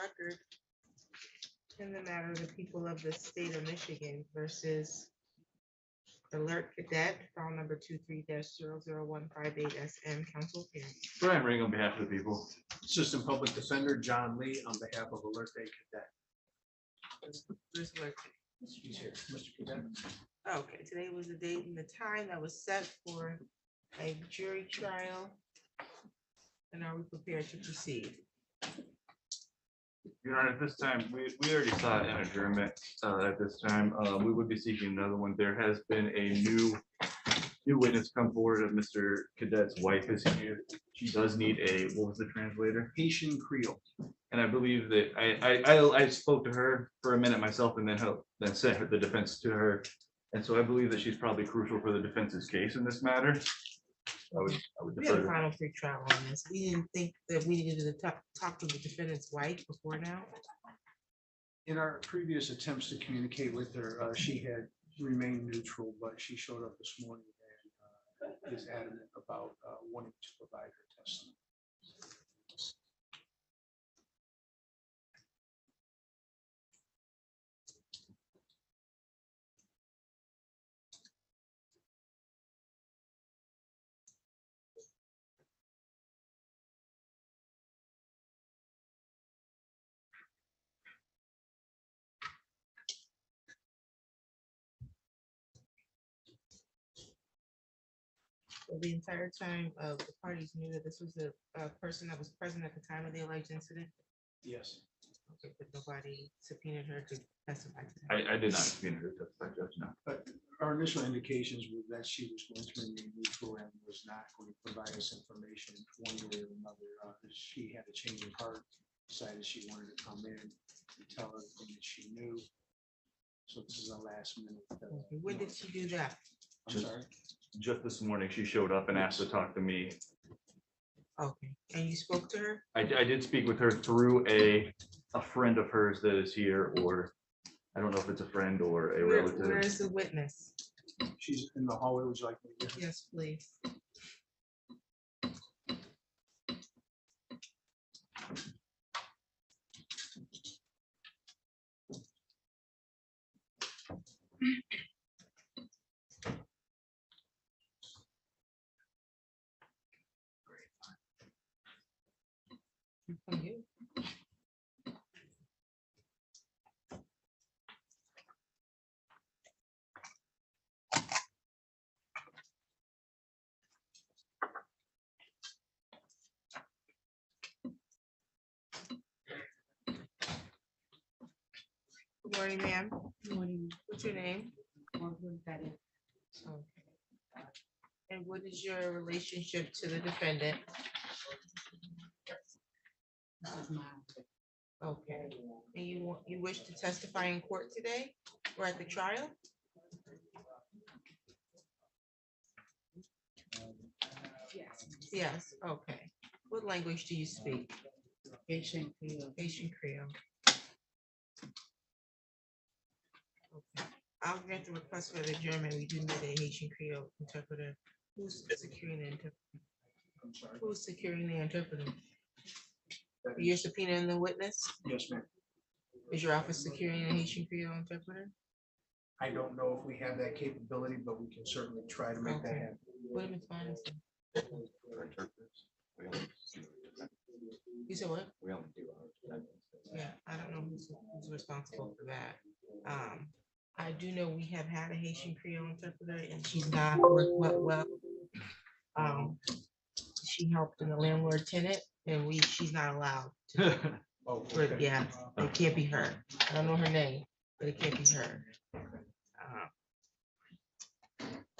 record in the matter of the people of the state of Michigan versus Alert Cadet, file number 23-00158 SM, council appearance. Brian Ring on behalf of the people. Assistant Public Defender John Lee on behalf of Alert Day Cadet. Where's Alert? He's here. Mr. Cadet. Okay, today was the date and the time that was set for a jury trial. And are we prepared to proceed? Your Honor, at this time, we already saw an adjournment at this time. We would be seeking another one. There has been a new witness come forward. Of Mr. Cadet's wife is here. She does need a, what was the translator? Haitian Creole. And I believe that I spoke to her for a minute myself and then sent the defense to her. And so I believe that she's probably crucial for the defense's case in this matter. I would We had defer a to- final pre-trial on this. We didn't think that we needed to talk to the defendant's wife before now. In our previous attempts to communicate with her, she had remained neutral, but she showed up this morning and is adamant about wanting to provide her testimony. So the entire time of the parties knew that this was a person that was present at the time of the alleged incident. Yes. Okay, but nobody subpoenaed her to testify to that. I did not subpoena her to testify, Judge, no. But our initial indications were that she was going to remain neutral and was not going to provide us information one way or another. She had a change of heart, decided she wanted to come in and tell everything that she knew. So this is a last minute. Okay, when did she do that? I'm sorry. Just this morning, she showed up and asked to talk to me. Okay, and you spoke to her? I did speak with her through a friend of hers that is here, or I don't know if it's a friend or a Where relative. is the witness? She's in the hallway. Would you like me to get her? Yes, please. From you. Good morning, ma'am. Good morning. What's your name? Okay. And what is your relationship to the defendant? This is my, Okay. And you wish to testify in court today or at the trial? yes, Yes, okay. What language do you speak? Haitian Creole. Haitian Creole. Okay. I'll grant the request for the adjournment. We do need a Haitian Creole interpreter. Who's securing the interpreter? I'm sorry. Who's securing the interpreter? You're subpoenaing the witness? Yes, ma'am. Is your office securing a Haitian Creole interpreter? I don't know if we have that capability, but we can certainly try to make that Okay. happen. What am I finding? You said what? We only do Yeah, I don't know who's responsible for that. I do know we have had a Haitian Creole interpreter and she's not worked well. She helped in the landlord tenant and she's not allowed to, Oh, but yeah, it can't be her. I don't know her name, but it can't be her.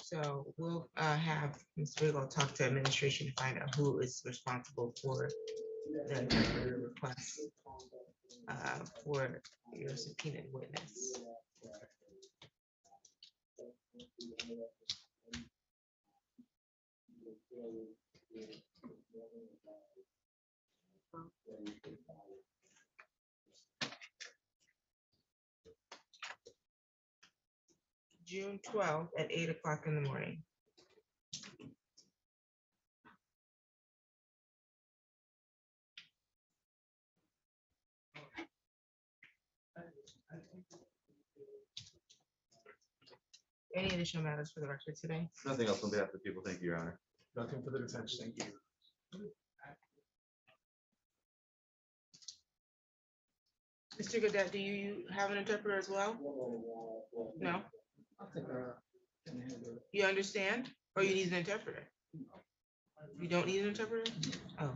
So we'll have Ms. Rigo talk to administration to find out who is responsible for the interpreter request for your subpoenaed witness. June 12th at 8 o'clock in the morning. Any additional matters for the record today? Nothing else on behalf of the people. Thank you, Your Honor. Nothing for the defense, thank you. Mr. Gadet, do you have an interpreter as well? No? You understand? Or you need an interpreter? You don't need an interpreter? Oh.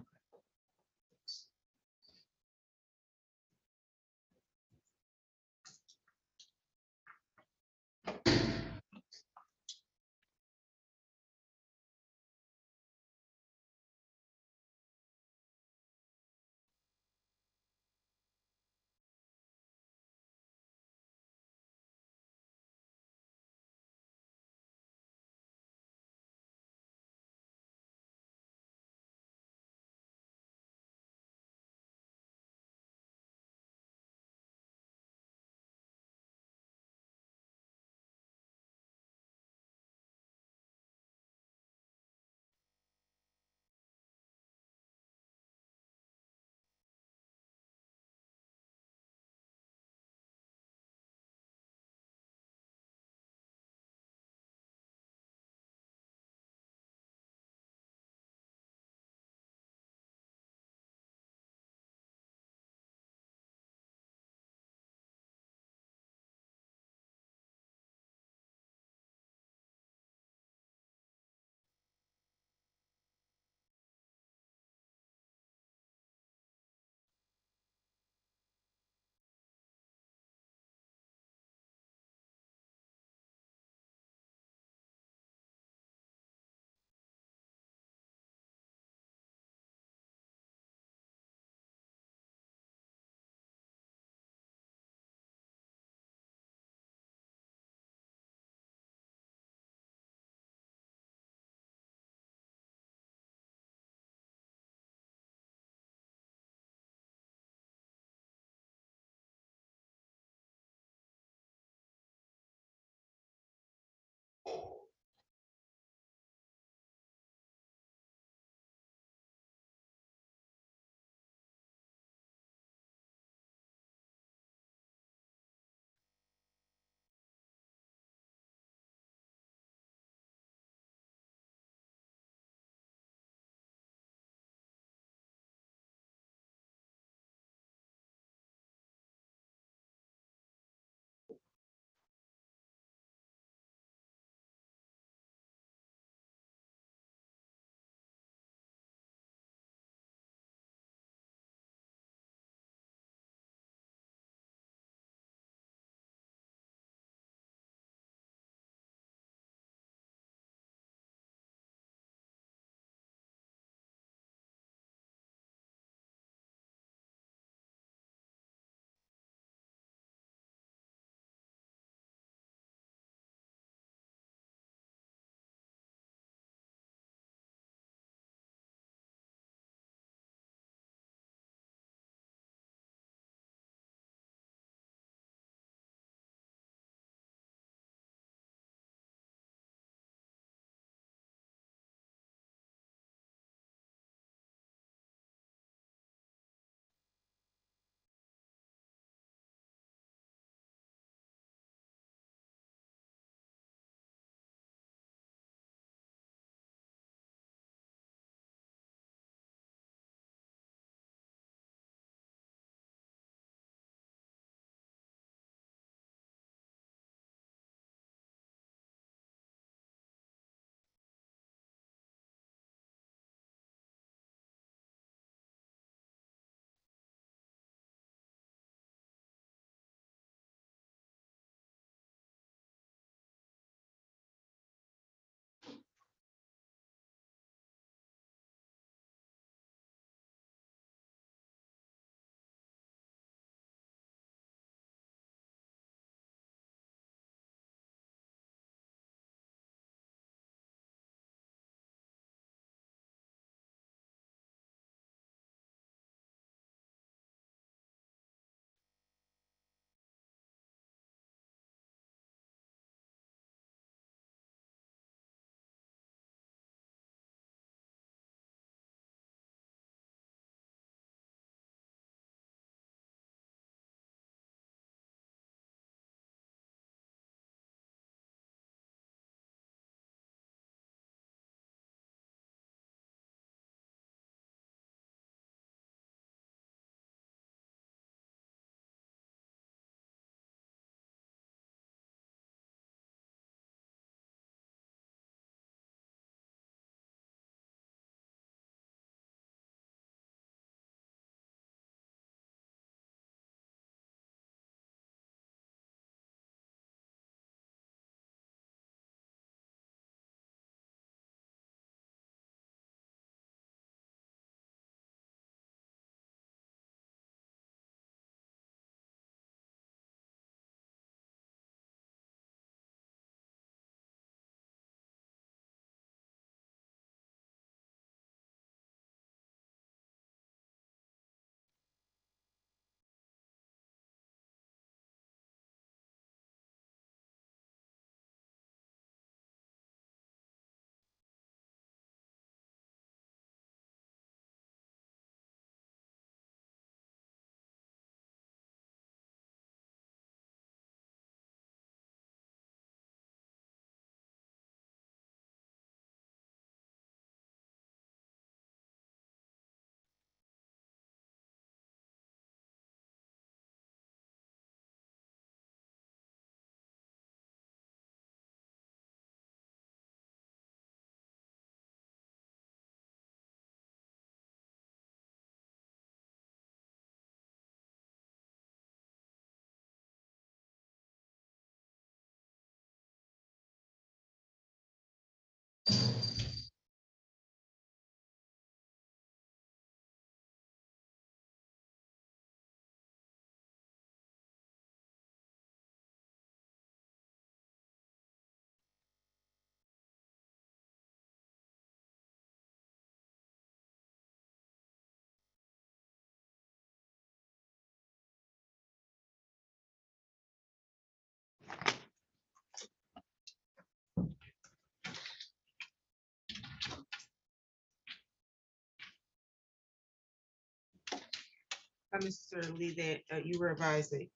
Mr. Lee, that you were advised that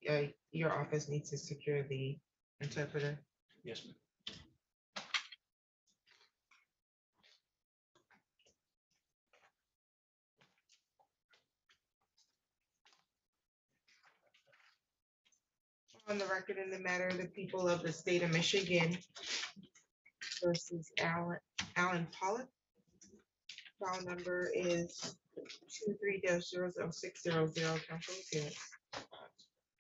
your office needs to secure the interpreter. Yes, ma'am. On the record in the matter of the people of the state of Michigan versus Alan Pollock. File number is 23-00600. Council appearance.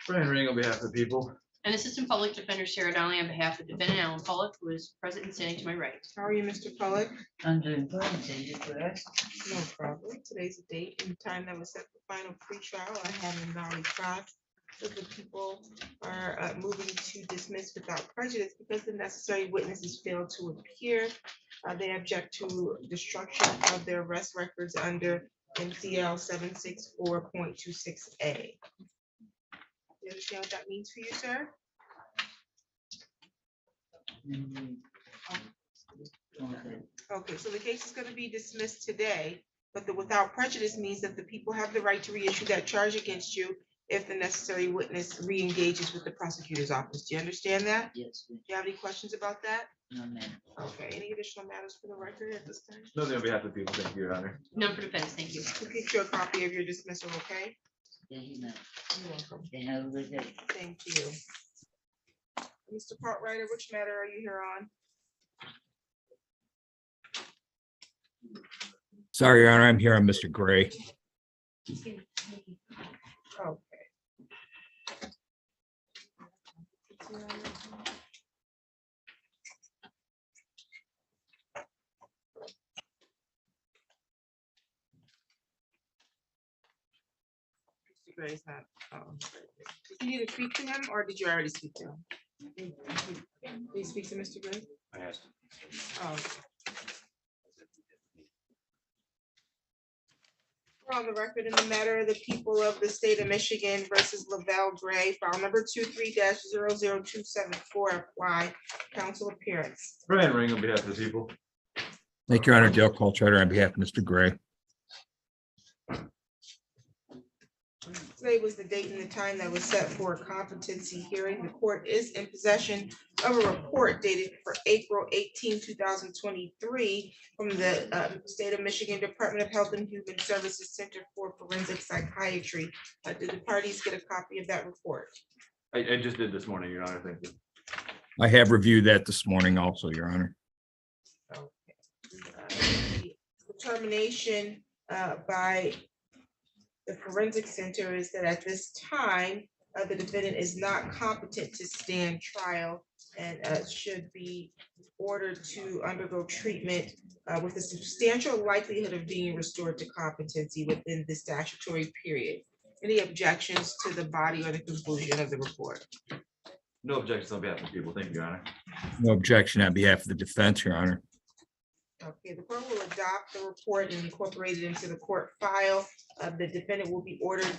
Brian Ring on behalf of the people. And Assistant Public Defender Sarah Donnelly on behalf of defendant Alan Pollock, who is present and standing to my right. How are you, Mr. Pollock? I'm doing fine, thank you for asking. No problem. Today's the date and time that was set for final pre-trial. I have now advised that the people are moving to dismiss without prejudice because the necessary witnesses failed to appear. They object to destruction of their arrest records under MCL 764.26A. You understand what that means for you, sir? Okay. Okay, so the case is going to be dismissed today, but the without prejudice means that the people have the right to reissue that charge against you if the necessary witness re-engages with the prosecutor's office. Do you understand that? Yes, Do you have any questions about that? no, ma'am. Okay, any additional matters for the record at this time? Nothing on behalf of the people. Thank you, Your Honor. None for defense, thank you. We'll get you a copy of your dismissal, okay? Thank you, ma'am. You're welcome. And have a good day. Thank you. Mr. Cartwright, which matter are you here on? Sorry, Your Honor, I'm here on Mr. Gray. Okay. Mr. Gray's not, did you need to speak to him or did you already speak to him? Did you speak to Mr. Gray? I asked. Oh. We're on the record in the matter of the people of the state of Michigan versus Lavelle Gray, file number 23-00274, apply, council appearance. Brian Ring on behalf of the people. Thank you, Your Honor. Dale Coltrider on behalf of Mr. Gray. Today was the date and the time that was set for a competency hearing. The court is in possession of a report dated for April 18, 2023 from the State of Michigan Department of Health and Human Services Center for Forensic Psychiatry. Did the parties get a copy of that report? I just did this morning, Your Honor. Thank you. I have reviewed that this morning also, Your Honor. Determination by the Forensic Center is that at this time, the defendant is not competent to stand trial and should be ordered to undergo treatment with a substantial likelihood of being restored to competency within the statutory period. Any objections to the body or the conclusion of the report? No objections on behalf of the people. Thank you, Your Honor. No objection on behalf of the defense, Your Honor. Okay, the court will adopt the report and incorporate it into the court file. The defendant will be ordered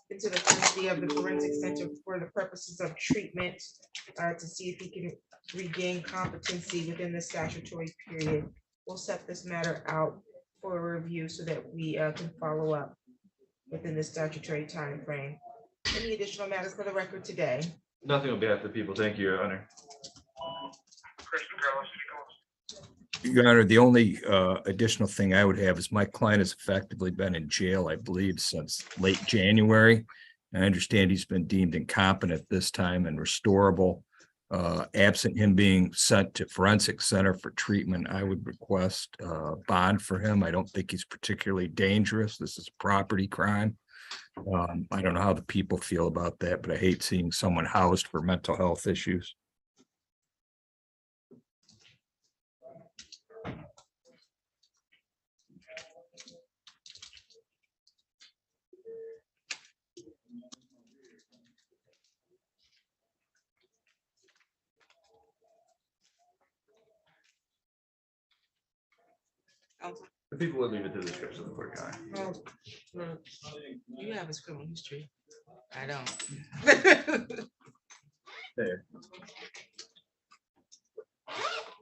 into the custody of the Forensic Center for the purposes of treatment to see if he can regain competency within the statutory period. We'll set this matter out for review so that we can follow up within the statutory time frame. Any additional matters for the record today? Nothing on behalf of the people. Thank you, Your Honor. Your Honor, the only additional thing I would have is my client has effectively been in jail, I believe, since late January. I understand he's been deemed incompetent this time and restorable. Absent him being sent to Forensic Center for treatment, I would request bond for him. I don't think he's particularly dangerous. This is a property crime. I don't know how the people feel about that, but I hate seeing someone housed for mental health issues. The people would leave it to the description of the court, Your Honor. Oh, well, you have a criminal history. I don't. There.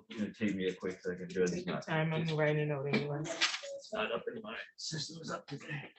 It's gonna take me a quick second, Judge. Take your time, I'm writing a note anyway. It's not up in my systems up today.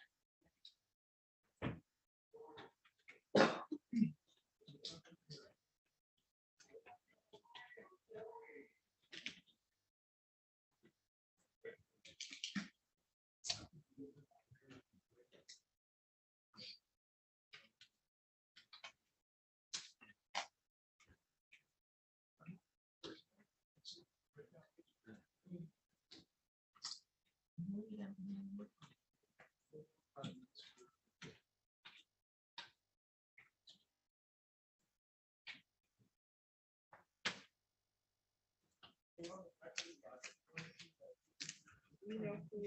we know who?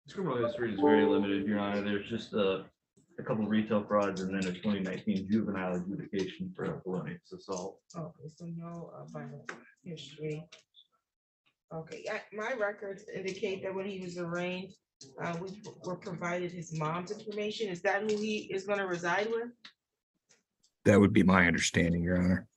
His criminal history is very limited, Your Honor. There's just a couple retail frauds and then a 2019 juvenile adjudication for a felonious assault. Okay, so no violent history. Okay, yeah, my records indicate that when he was arraigned, we were provided his mom's information. Is that who he is gonna reside with? That would be my understanding, Your Honor.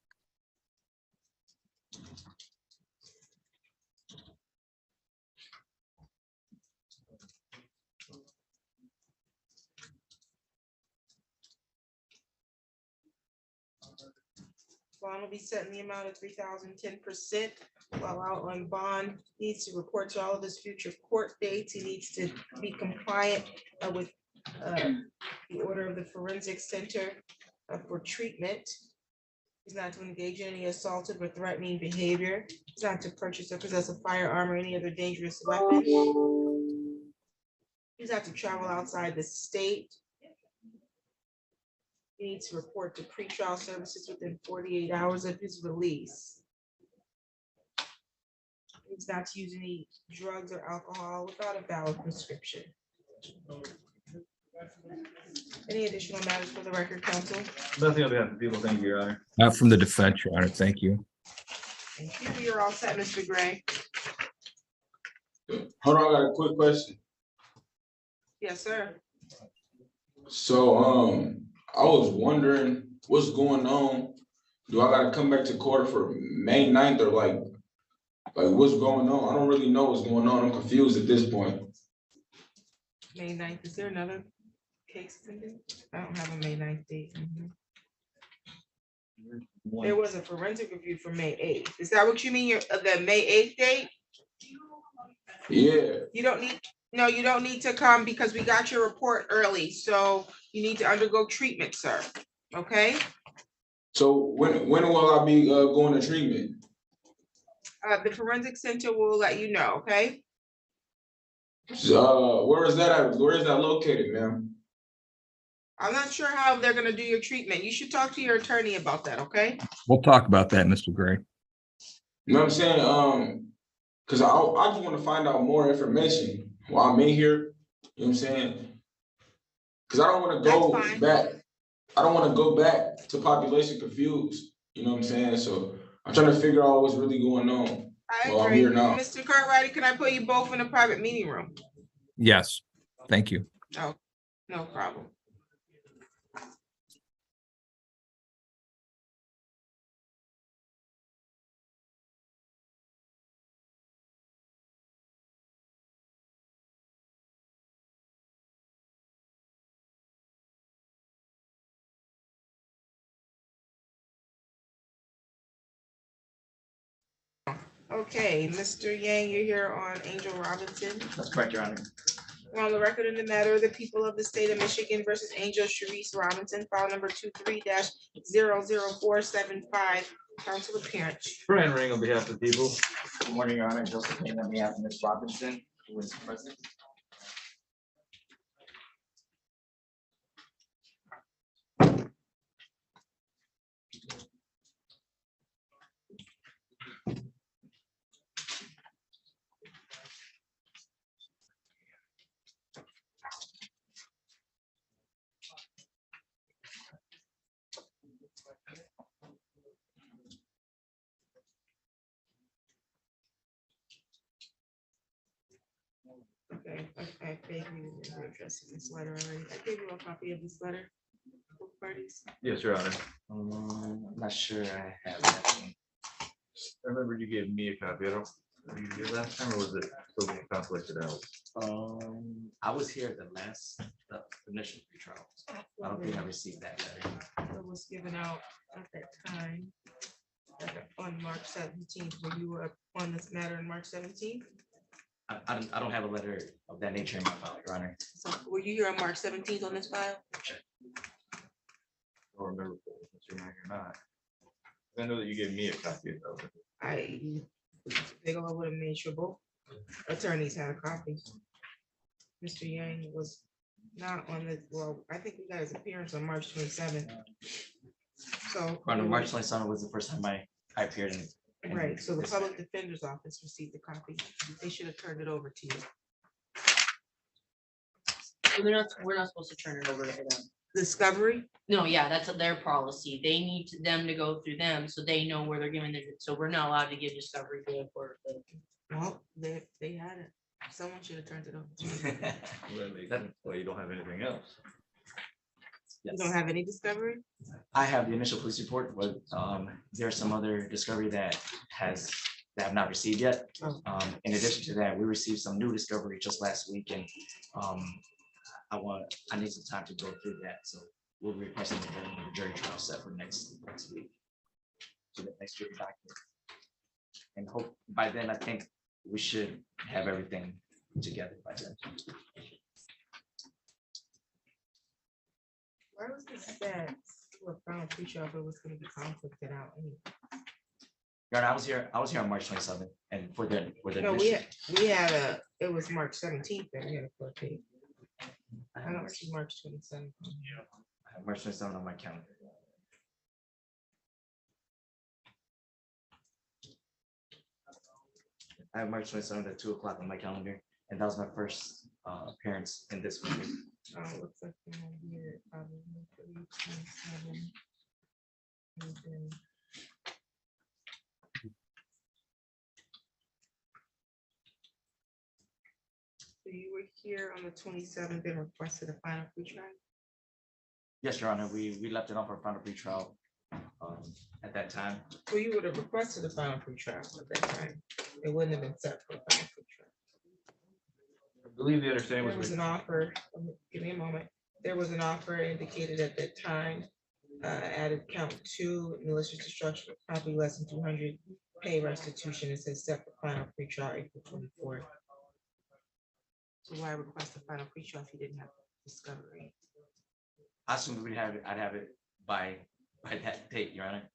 Bond will be set in the amount of 3,010%. While out on bond, needs to report to all of his future court dates. He needs to be compliant with the order of the Forensic Center for treatment. He's not to engage in any assaultive or threatening behavior. He's not to purchase or possess a firearm or any other dangerous weapon. He's not to travel outside the state. He needs to report to pretrial services within 48 hours of his release. He's not to use any drugs or alcohol without a valid prescription. Any additional matters for the record, counsel? Nothing on behalf of people. Thank you, Your Honor. Not from the defense, Your Honor. Thank you. Thank you. We are all set, Mr. Gray. Hold on, I got a quick question. Yes, sir. So, I was wondering what's going on. Do I gotta come back to court for May 9th or like what's going on? I don't really know what's going on. I'm confused at this point. May 9th. Is there another case? I don't have a May 9th date. There was a forensic review for May 8th. Is that what you mean? The May 8th date? Yeah. You don't need, no, you don't need to come because we got your report early. So you need to undergo treatment, sir. Okay? So when will I be going to treatment? The forensic center will let you know, okay? Where is that at? Where is that located, ma'am? I'm not sure how they're gonna do your treatment. You should talk to your attorney about that, okay? We'll talk about that, Mr. Gray. You know what I'm saying? Cause I just want to find out more information while I'm in here. You know what I'm saying? Cause I don't want to go That's fine. back. I don't want to go back to population confused. You know what I'm saying? So I'm trying to figure out what's really going on. I Well, I'm agree. here now. Mr. Cartwright, can I put you both in a private meeting room? Yes, thank you. Oh, no problem. Okay, Mr. Yang, you're here on Angel Robinson. That's correct, Your Honor. We're on the record in the matter of the people of the state of Michigan versus Angel Sharice Robinson, file number 23-00475. Council appearance. Brian Ring on behalf of the people. Good morning, Your Honor. Joseph Payne on behalf of Ms. Robinson, who is present. Okay, I gave you your address in this letter already. I gave you a copy of this letter. Both parties. Yes, Your Honor. I'm not sure I have that. I remember you gave me a copy. I don't, were you here last time or was it still being conflicted out? I was here at the last, the initial pretrial. I don't think I received that letter. It was given out at that time. On March 17th, when you were on this matter on March 17th. I don't have a letter of that nature in my file, Your Honor. So were you here on March 17th on this file? I don't remember if it was Mr. Mack or not. I know that you gave me a copy of it. I think I would have made sure both attorneys had a copy. Mr. Yang was Not on the, well, I think we got his appearance on March 27th. So. On March 27th was the first time I appeared in. Right, so the this public matter. defender's office received a copy. They should have turned it over to you. We're not supposed to turn it over to them. Discovery? No, yeah, that's their policy. They need them to go through them so they know where they're giving their, so we're not allowed to give discovery to the court. Well, they had it. Someone should have turned it over to you. Well, you don't have anything else. You don't have any discovery? I have the initial police report, but there's some other discovery that have not received yet. Oh. In addition to that, we received some new discovery just last week, and I need some time to go through that, so we'll be requesting the jury trial set for next week. So the next week document. And hope by then, I think we should have everything together by then. Why was this said? We're found pre-trial, but it was gonna be conflicted out anyway. Your Honor, I was here on March 27th, and for the No, we had it was March 17th that we had a court date. I don't see March 27th. I have March 27th on my calendar. I have March 27th at 2 o'clock on my calendar, and that was my first appearance in this meeting. Oh, looks like we have here, probably 3/27. And then- So you were here on the 27th and requested a final pre-trial? Yes, Your Honor, we left it on for final pretrial at that time. Well, you would have requested a final pre-trial at that time. It wouldn't have been set for a final pre-trial. I believe the understanding There was was, an offer, give me a moment. There was an offer indicated at that time, added count 2, malicious destruction of property less than 200, pay restitution. It says set for final pre-trial April 24th. So why request a final pre-trial if you didn't have discovery? I assumed I'd have it by that date, Your Honor,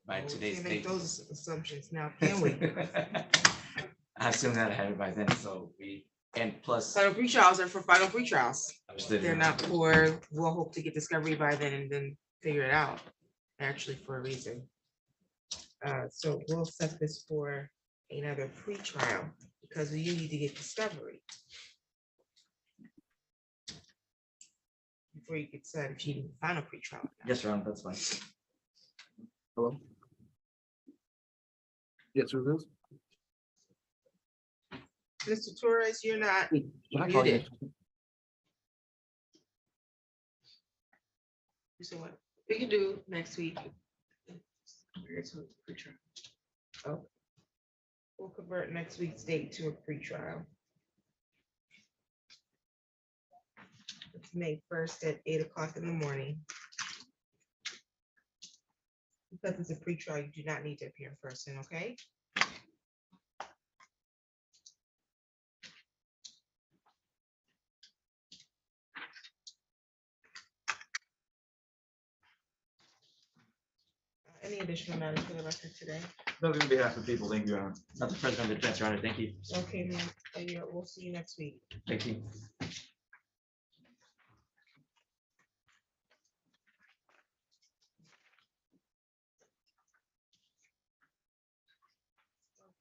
by Well, we today's can't make date. those assumptions now, can we? I assumed that I had it by then, so and plus. Final pre-trials are for final pre-trials. Understood, They're Your not for, we'll hope to get discovery by then and then figure it out, actually for a reason. So we'll set this for another pre-trial because you need to get discovery. Before you get set if you need final pre-trial. Yes, Your Honor, that's fine. Hello? Yes, who is Mr. Torres, you're not this? muted. So what we can do next week. Oh. We'll convert next week's date to a pre-trial. It's May 1st at 8 o'clock in the morning. Because it's a pre-trial, you do not need to appear in person, okay? Any additional matters for the record today? nothing on behalf of people, thank you, Your Honor. Not the president of the defense, Your Honor, thank you. Okay, man. We'll see you next week. Thank you.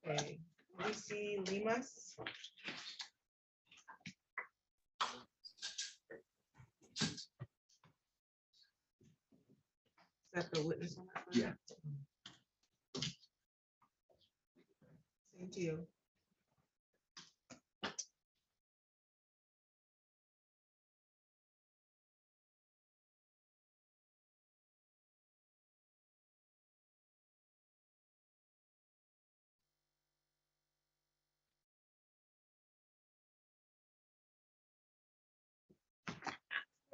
Okay, Lucy Limas. Is that the witness on that? Yeah. Same to you.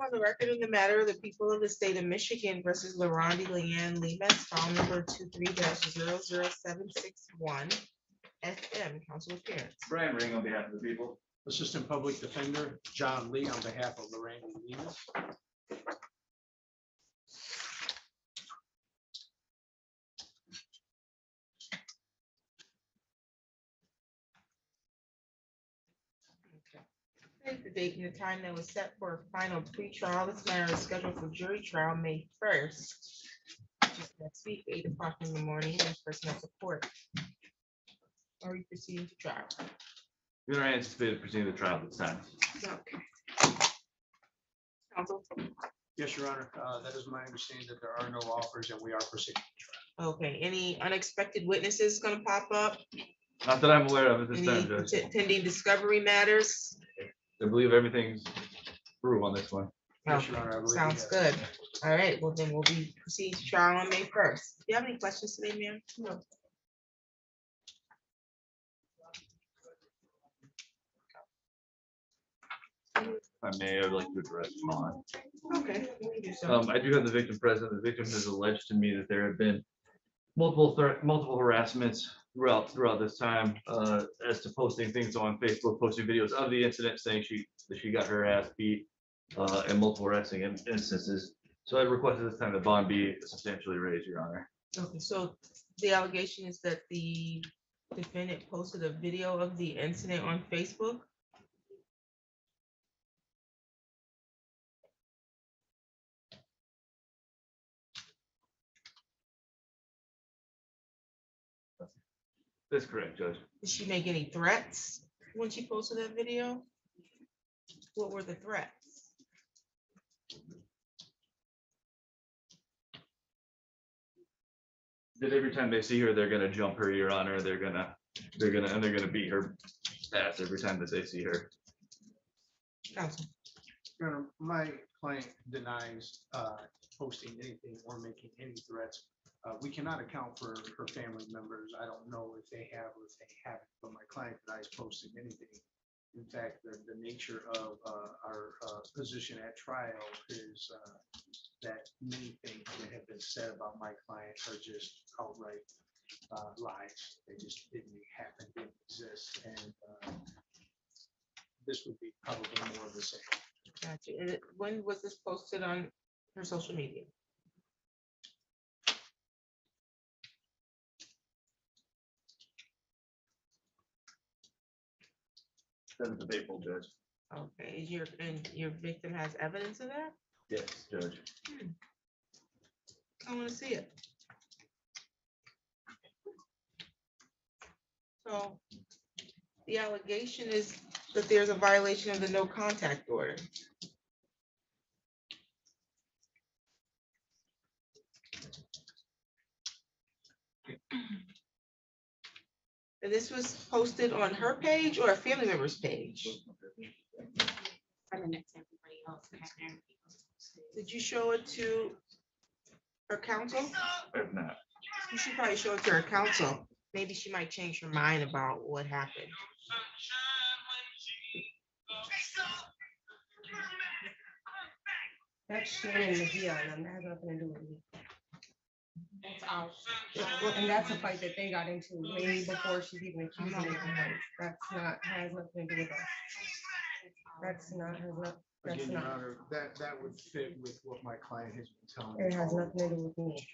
On the record in the matter of the people of the state of Michigan versus Larondi Leanne Limas, file number 23-00761. FM, council appearance. Brian Ring on behalf of the people. Assistant Public Defender John Lee on behalf of Lorraine Lemus. Okay. The date and the time that was set for a final pretrial. This matter is scheduled for jury trial May 1st, which is next week, 8 o'clock in the morning, in person at the court. Are we proceeding to trial? We are anticipated proceeding to trial this time. Okay. Counsel? Yes, Your Honor, that is my understanding that there are no offers and we are proceeding. Okay, any unexpected witnesses gonna pop up? Not that I'm aware of at this Any time, Judge. pending discovery matters? I believe everything's through on this one. Yes, Your Honor, I believe we Sounds have. good. All right, well then we'll be proceeding to trial on May 1st. Do you have any questions today, ma'am? No. If I may, I'd like to address mine. Okay. we can do so. I do have the victim present. The victim has alleged to me that there have been multiple harassments throughout this time, as to posting things on Facebook, posting videos of the incident, saying that she got her ass beat, and multiple harassing instances. So I request at this time the bond be substantially raised, Your Honor. Okay, so the allegation is that the defendant posted a video of the incident on Facebook? That's correct, Judge. Did she make any threats when she posted that video? What were the threats? That every time they see her, they're gonna jump her, Your Honor. They're gonna beat her ass every time that they see her. Counsel. Your Honor, my client denies posting anything or making any threats. We cannot account for her family members. I don't know if they have or if they haven't, but my client denies posting anything. In fact, the nature of our position at trial is that many things that have been said about my client are just outright lies. They just didn't happen, didn't exist, and this would be probably more of the same. Gotcha. And when was this posted on her social media? Seventh of April, Judge. Okay, and your victim has evidence of that? Yes, Judge. I want to see it. So the allegation is that there's a violation of the no contact order. And this was posted on her page or a family member's page? Did you show it to her counsel? I have not. You should probably show it to her counsel. Maybe she might change her mind about what happened. That's Shannon and Dion, that has nothing to do with me. That's all. And that's a fight that they got into way before she's even accused me of the fight. That's not, has nothing to do with us. That's not, has not, that's Again, Your not, Honor, that would fit with what my client has been telling. it me has all nothing to do with me.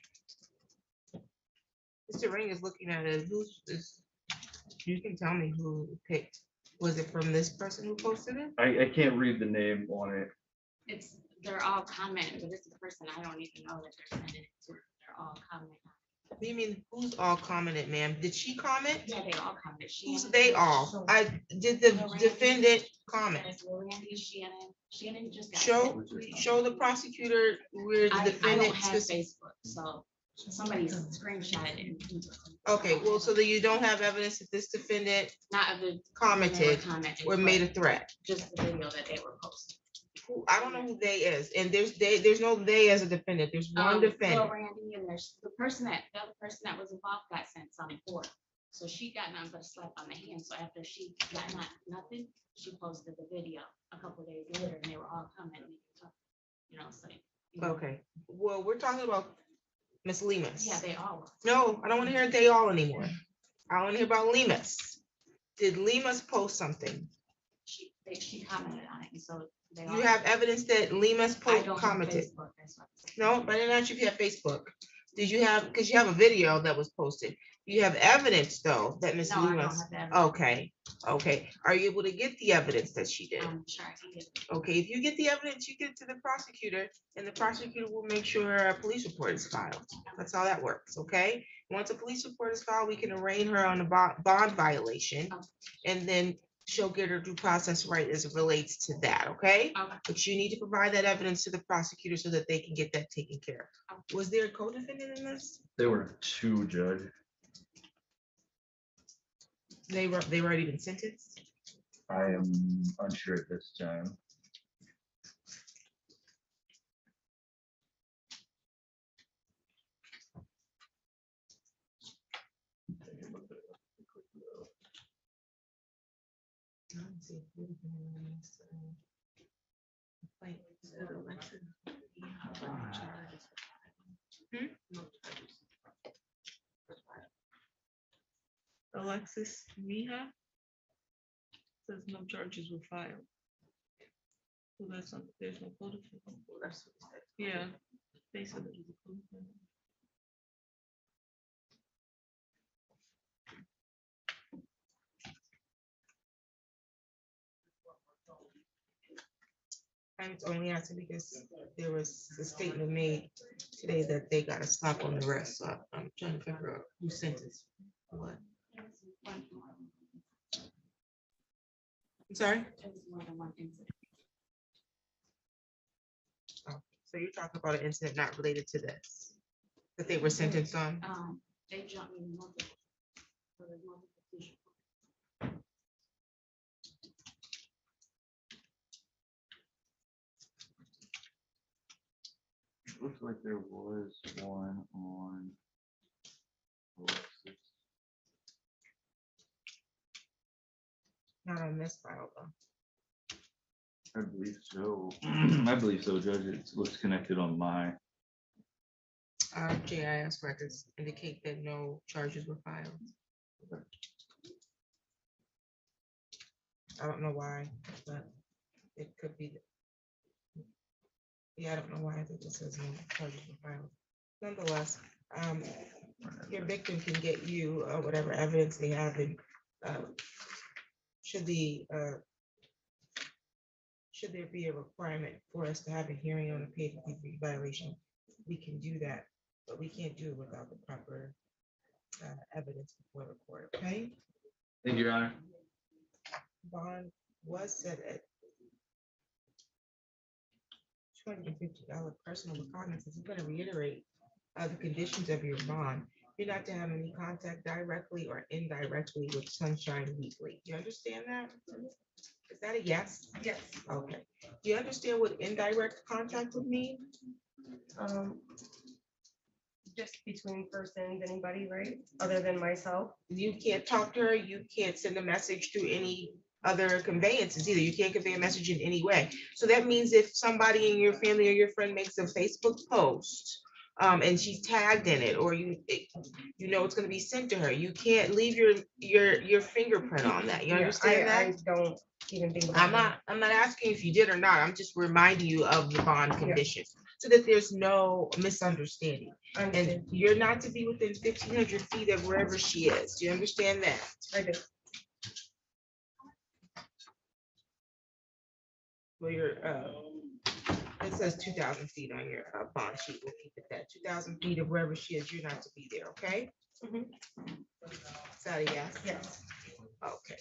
Mr. Ring is looking at it. Who's this? You can tell me who picked. Was it from this person who posted it? I can't read the name on it. They're all commenting, but this is a person I don't even know that they're sending it to. They're all commenting. What do you mean, who's all commented, ma'am? Did she comment? Yeah, they all commented. Who's Shannon- they all? I did the defendant comment. There's Randy, Shannon just got. Show the prosecutor where the I defendant. don't have Facebook, so somebody's screenshotted it. Okay, well, so that you don't have evidence that this defendant Not of the. commented commented, or made a but threat. Just the video that they were posting. I don't know who they is, and there's no they as a defendant. There's one Lil defendant. Randy, and there's the other person that was involved got sent something for it. So she got nothing but a slap on the hand. So after she got nothing, she posted the video a couple of days later and they were all commenting, you know, saying. Okay, well, we're talking about Miss Lemus. Yeah, they all were. No, I don't want to hear they all anymore. I want to hear about Lemus. Did Lemus post something? She commented on it, and so. they all- You have evidence that Lemus I don't have commented? Facebook, that's what I'm saying. No, but I didn't ask you if you have Facebook. Did you have, because you have a video that was posted. You have evidence though that Ms. No, I don't Lewis. have that. Okay, okay. Are you able to get the evidence that she did? I'm sure I can get it. Okay, if you get the evidence, you get it to the prosecutor and the prosecutor will make sure a police report is filed. That's how that works, okay? Once a police report is filed, we can arraign her on a bond violation. And then she'll get her due process right as it relates to that, okay? Okay. But you need to provide that evidence to the prosecutor so that they can get that taken care of. Was there a co-defendant in this? There were two, Judge. They already been sentenced? I am unsure at this time. Alexis Miha says no charges were filed. So that's not, there's no co-defendant. Yeah, they said it was a co-defendant. I'm only asking because there was a statement made today that they got a stop on the rest, so I'm trying to figure out who sentenced what. I'm sorry? It was more than one incident. Oh, so you're talking about an incident not related to this, that they were sentenced on? They jumped me multiple. So there's multiple issues. Looks like there was one on Alexis. Not on this file, though. I believe so. I believe so, Judge. It looks connected on my. JIS records indicate that no charges were filed. I don't know why, but it could be. Yeah, I don't know why. I think it says no charges were filed. Nonetheless, your victim can get you whatever evidence they have, and should there be a requirement for us to have a hearing on a paid leave violation, we can do that, but we can't do it without the proper evidence before the court, okay? Thank you, Your Honor. Bond was set at $250 personal recognizance. I'm going to reiterate the conditions of your bond. You're not to have any contact directly or indirectly with Sunshine Weekly. You understand that? Is that a yes? Yes. Okay. Do you understand what indirect contact would mean? Just between persons, anybody, right? Other than myself. You can't talk to her. You can't send a message through any other conveyances either. You can't convey a message in any way. So that means if somebody in your family or your friend makes a Facebook post and she's tagged in it, or you know it's going to be sent to her, you can't leave your fingerprint on that. You Yeah, understand that? I don't even think about I'm not asking if you did or not. I'm just reminding you of the bond Yeah. conditions so that there's no misunderstanding. that. And you're not to be within 1,500 feet of wherever she is. Do you understand that? I do. Well, it says 2,000 feet on your bond sheet. We'll keep it that 2,000 feet of wherever she is, you're not to be there, okay? Mhm. Is that a yes? Yes. Okay.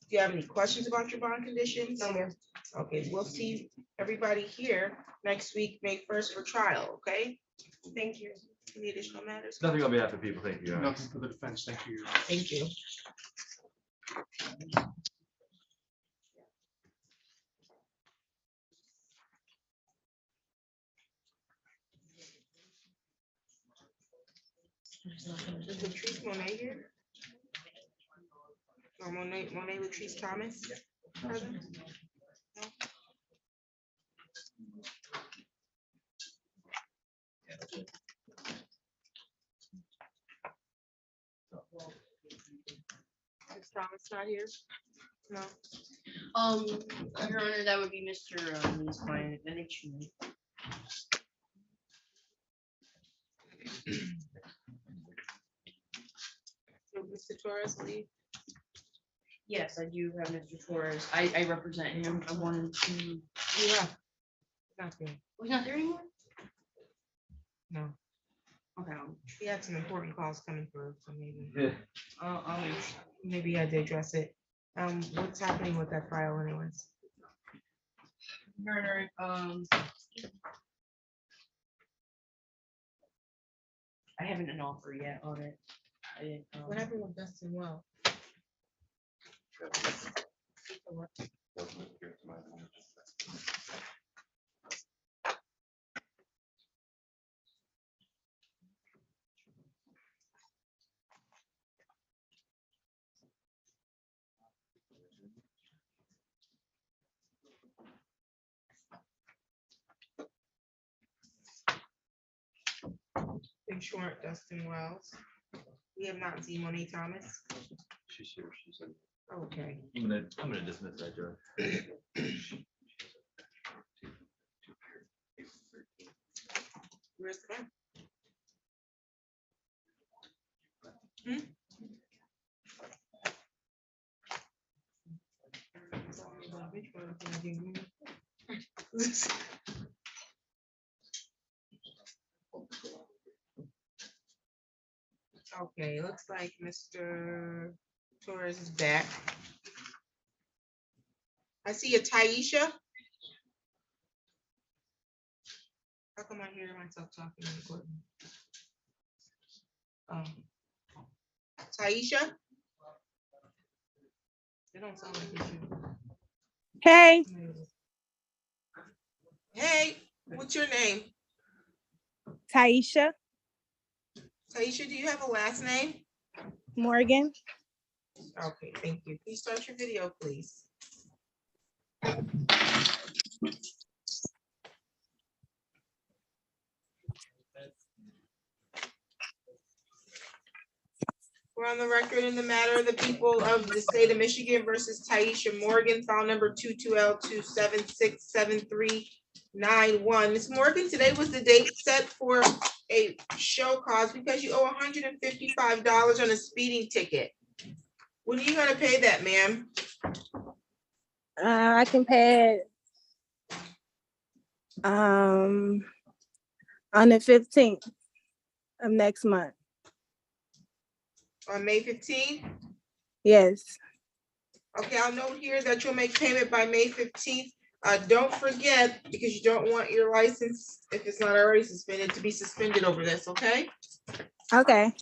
Do you have any questions about your bond conditions? No, ma'am. Okay, we'll see everybody here next week, May 1st for trial, okay? Thank you. Any additional matters? Nothing on behalf of people. Thank you, Your Honor. Nothing for the defense. Thank you, Your Honor. Thank you. Is Latrice Monet here? Or Monet Latrice Thomas? Present? No? Is Thomas not here? No. Your Honor, that would be Mr. Lee's client, and it's you. So, Mr. Torres, leave. Yes, I do have Mr. Torres. I represent him. I wanted to, Yeah. Not there. was not there anymore? No, Okay. he had some important calls coming through, so maybe, I'll maybe I did address it. What's happening with that file anyways? Murder, I haven't an offer yet on it. I didn't, What happened with Dustin Well? Insurance, Dustin Wells. We have not seen Monique Thomas. She's here, she's in. Okay. I'm gonna dismiss that, Judge. Where's the gun? Hmm? Okay, looks like Mr. Torres is back. I see a Taisha. How come I hear myself talking in the courtroom? Taisha? They don't sound like you. Hey, Hey, what's your name? Taisha Taisha, do you have a last name? Morgan. Okay, thank you. Please start your video, please. We're on the record in the matter of the people of the state of Michigan versus Taisha Morgan, file number 22L2767391. Ms. Morgan, today was the date set for a show cause because you owe $155 on a speeding ticket. When are you gonna pay that, ma'am? I can pay it on the 15th of next month. On May 15th? Yes. Okay, I'll note here that you'll make payment by May 15th. Don't forget, because you don't want your license, if it's not already suspended, to be suspended over this, okay? Okay.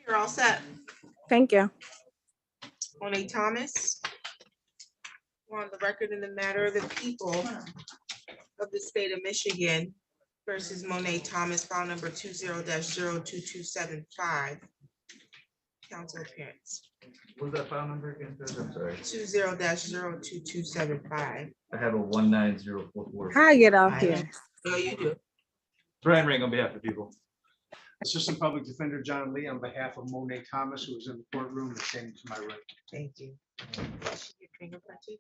You're all set. Thank you. Monet Thomas. We're on the record in the matter of the people of the state of Michigan versus Monet Thomas, file number 20-02275. Council appearance. What was that file number again, Judge? I'm sorry. 20-02275. I have a 19044. How I get off here? No, you do. Brian Ring on behalf of the people. Assistant Public Defender John Lee on behalf of Monet Thomas, who is in the courtroom and standing to my right. Thank you. Your fingerprinted?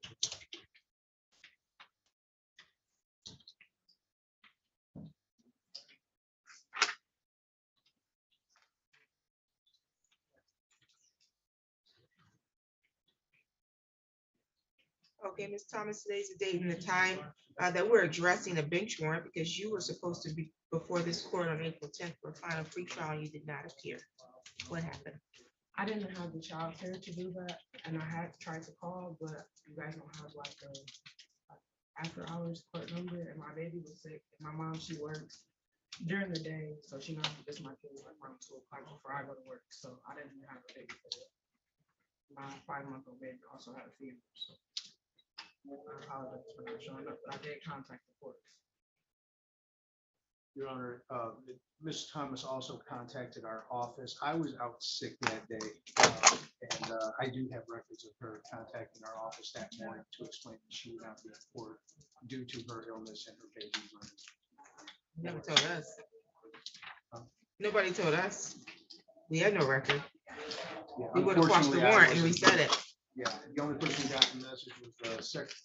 Okay, Ms. Thomas, today's the date and the time that we're addressing a bench warrant because you were supposed to be before this court on April 10th for a final pre-trial and you did not appear. What happened? I didn't have the child care to do that, and I had tried to call, but you guys don't have like a after hours court number, and my baby was sick. My mom, she works during the day, so she knows this my kid like around 2 o'clock before I go to work, so I didn't have a baby for it. My 5-month-old baby also had a fever, so I apologize for not showing up, but I did contact the courts. Your Honor, Ms. Thomas also contacted our office. I was out sick that day. And I do have records of her contacting our office that morning to explain that she would not be in court due to her illness and her baby's running. Never told us. Nobody told us. We had no record. Yeah, We would have watched the unfortunately, I warrant and wasn't- reset it. Yeah, the only person who got the message was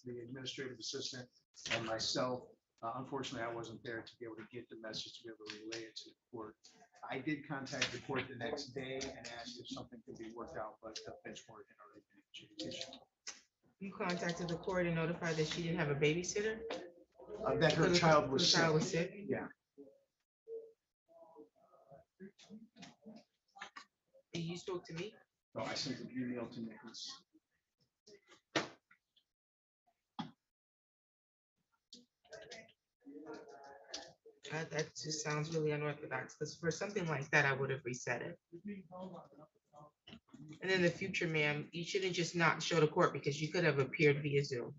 the administrative assistant and myself. Unfortunately, I wasn't there to be able to get the message to be able to relay it to the court. I did contact the court the next day and asked if something could be worked out, but the bench warrant had already been adjudication. You contacted the court and notified that she didn't have a babysitter? That her Because child her was child sick. was sick? Yeah. And you spoke to me? So I sent an email to Nicholas. That just sounds really unorthodox, because for something like that, I would have reset it. And in the future, ma'am, you shouldn't just not show the court because you could have appeared via Zoom.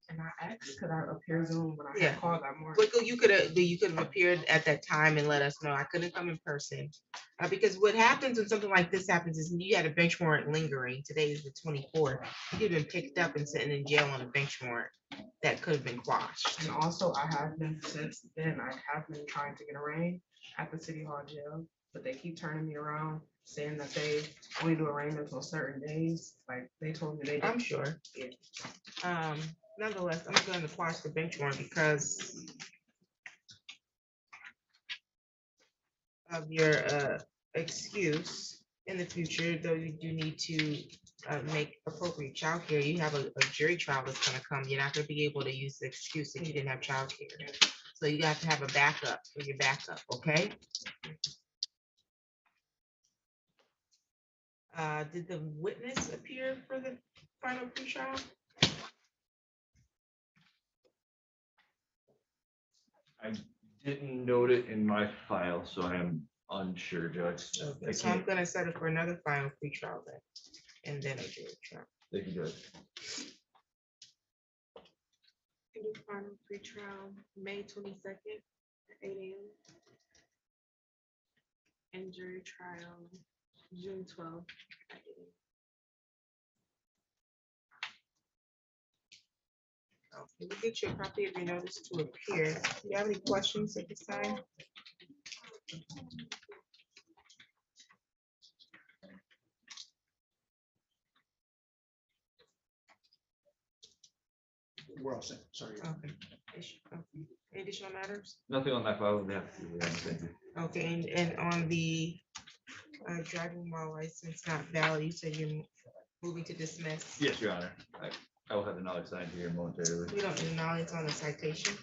And I asked, could I appear Zoom when I Yeah. had called that morning? But you could have appeared at that time and let us know. I couldn't come in person. Because what happens when something like this happens is you had a bench warrant lingering. Today is the 24th. You could have been picked up and sitting in jail on a bench warrant that could have been quashed. And also, I have been, since then, I have been trying to get arraigned at the city hall jail, but they keep turning me around, saying that they only do arraignments on certain days. Like, they told me they I'm didn't. sure. Nonetheless, I'm going to quash the bench warrant because of your excuse in the future, though you do need to make appropriate childcare. You have a jury trial that's gonna come. You're not gonna be able to use the excuse that you didn't have childcare. So you have to have a backup for your backup, okay? Did the witness appear for the final pre-trial? I didn't note it in my file, so I am unsure, Judge. Okay, so I'm gonna set it for another final pre-trial then, and then a jury trial. Thank you, Judge. Final pre-trial, May 22nd at 8 AM. And jury trial, June 12th at 8 AM. Okay, we'll get you a copy of your notice to appear. Do you have any questions at this time? We're all set. Sorry. Okay. Any additional matters? Nothing on that file. We have to do that. Thank you. Okay, and on the driving while license not valid, you said you're moving to dismiss. Yes, Your Honor. I will have the knowledge signed here momentarily. We don't need knowledge on the citation.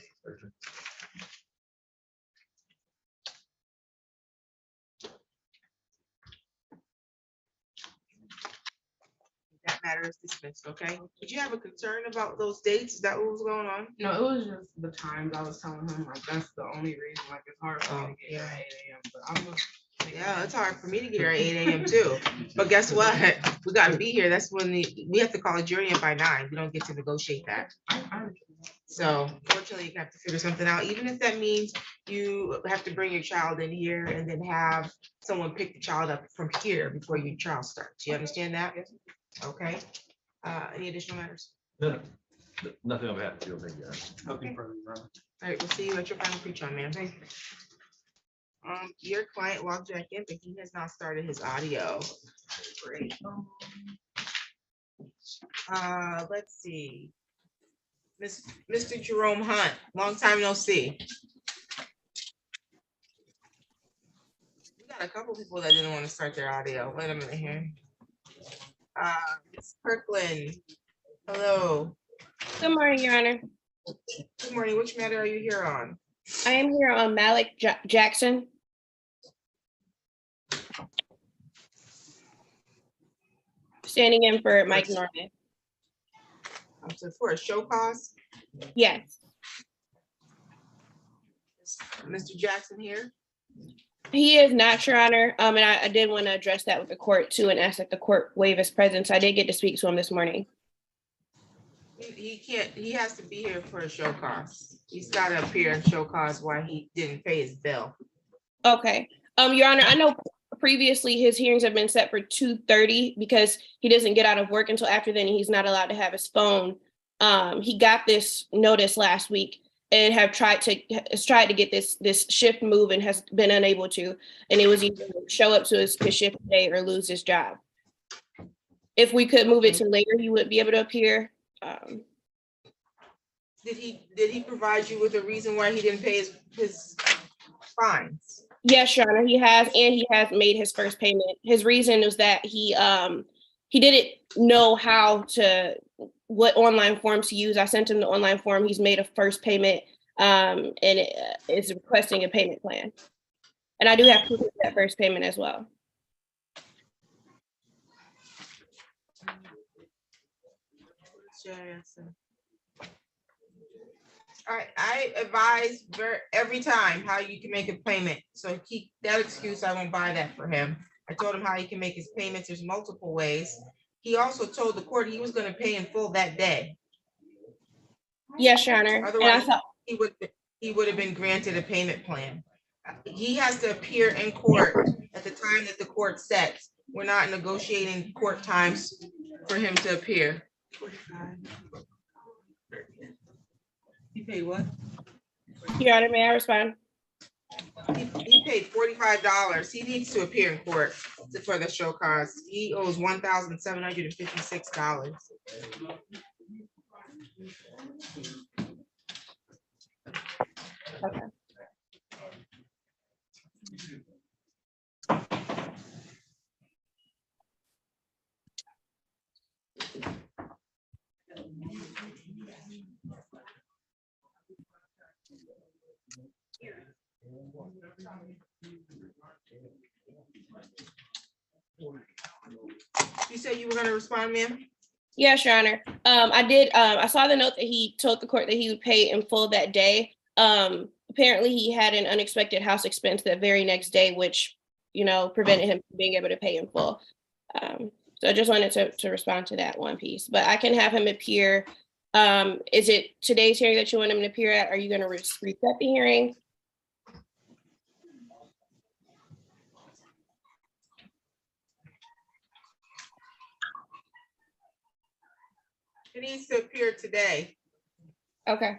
That matter is dismissed, okay? Did you have a concern about those dates? Is that what was going on? No, it was just the times I was telling him, like, that's the only reason, like, it's hard for me to get here at 8 AM, but I'm gonna. Yeah, it's hard for me to get here at 8 AM too. But guess what? We gotta be here. That's when we have to call a jury in by 9. We don't get to negotiate that. So fortunately, you have to figure something out, even if that means you have to bring your child in here and then have someone pick the child up from here before your trial starts. You understand that? Okay. Any additional matters? No, nothing on behalf of you. Thank you. Nothing further, Your Honor. All right, we'll see you at your final pre-trial, man. Thank you. Your client logged back in, but he has not started his audio. Great. Let's see. Mr. Jerome Hunt, long time no see. We got a couple people that didn't want to start their audio. Wait a minute here. Ms. Kirkland, hello. Good morning, Your Honor. Good morning. Which matter are you here on? I am here on Malik Jackson. Standing in for Mike Norman. So for a show cause, Yes, Mr. Jackson here. he is not, Your Honor. And I did want to address that with the court too and ask that the court waive his presence. I did get to speak to him this morning. He can't, he has to be here for a show cause. He's got to appear and show cause why he didn't pay his bill. Okay. Your Honor, I know previously his hearings have been set for 2:30 because he doesn't get out of work until after then. He's not allowed to have his phone. He got this notice last week and has tried to get this shift move and has been unable to. And it was either show up to his shift today or lose his job. If we could move it to later, he would be able to appear. Did he provide you with a reason why he didn't pay his fines? Yes, Your Honor, he has, and he has made his first payment. His reason is that he didn't know what online forms to use. I sent him the online form. He's made a first payment, and it is requesting a payment plan. And I do have proof of that first payment as well. All right, I advise every time how you can make a payment. So keep that excuse. I won't buy that for him. I told him how he can make his payments. There's multiple ways. He also told the court he was going to pay in full that day. Yes, Your Honor. Otherwise, he would have been granted a payment plan. He has to appear in court at the time that the court sets. We're not negotiating court times for him to appear. You pay what? Your Honor, may I respond? He paid $45. He needs to appear in court for the show cause. He owes $1,756. Okay. You said you were going to respond, ma'am? Yes, Your Honor. I did. I saw the note that he told the court that he would pay in full that day. Apparently, he had an unexpected house expense that very next day, which, prevented him from being able to pay in full. So I just wanted to respond to that one piece. But I can have him appear. Is it today's hearing that you want him to appear at? Are you going to reset the hearing? He needs to appear today. Okay.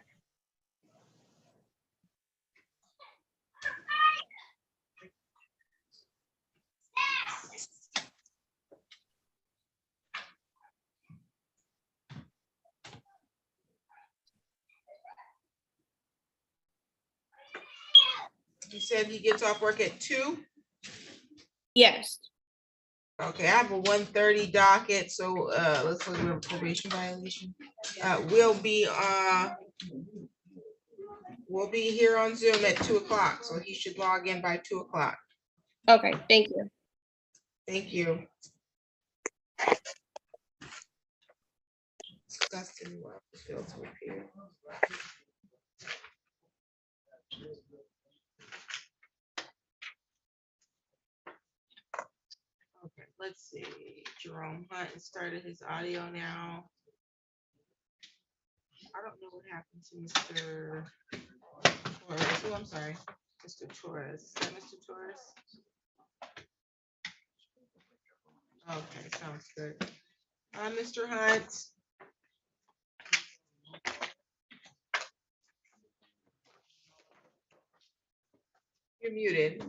You said he gets off work at 2? Yes. Okay, I have a 1:30 docket, so let's look at a probation violation. We'll be here on Zoom at 2 o'clock, so he should log in by 2 o'clock. Okay, thank you. Thank you. Dustin, well, failed to appear. Okay, let's see. Jerome Hunt started his audio now. I don't know what happened to Mr. Torres. Oh, I'm sorry, Mr. Torres. Is that Mr. Torres? Okay, sounds good. Mr. Hunt. You're muted.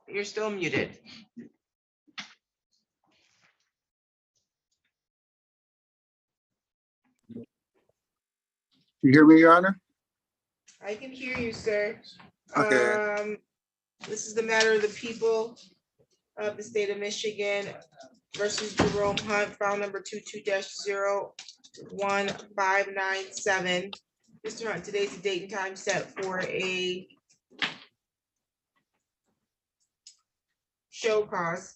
You're still muted. You hear me, Your Honor? I can hear you, sir. Okay. This is the matter of the people of the state of Michigan versus Jerome Hunt, file number 22-01597. Mr. Hunt, today's the date and time set for a show cause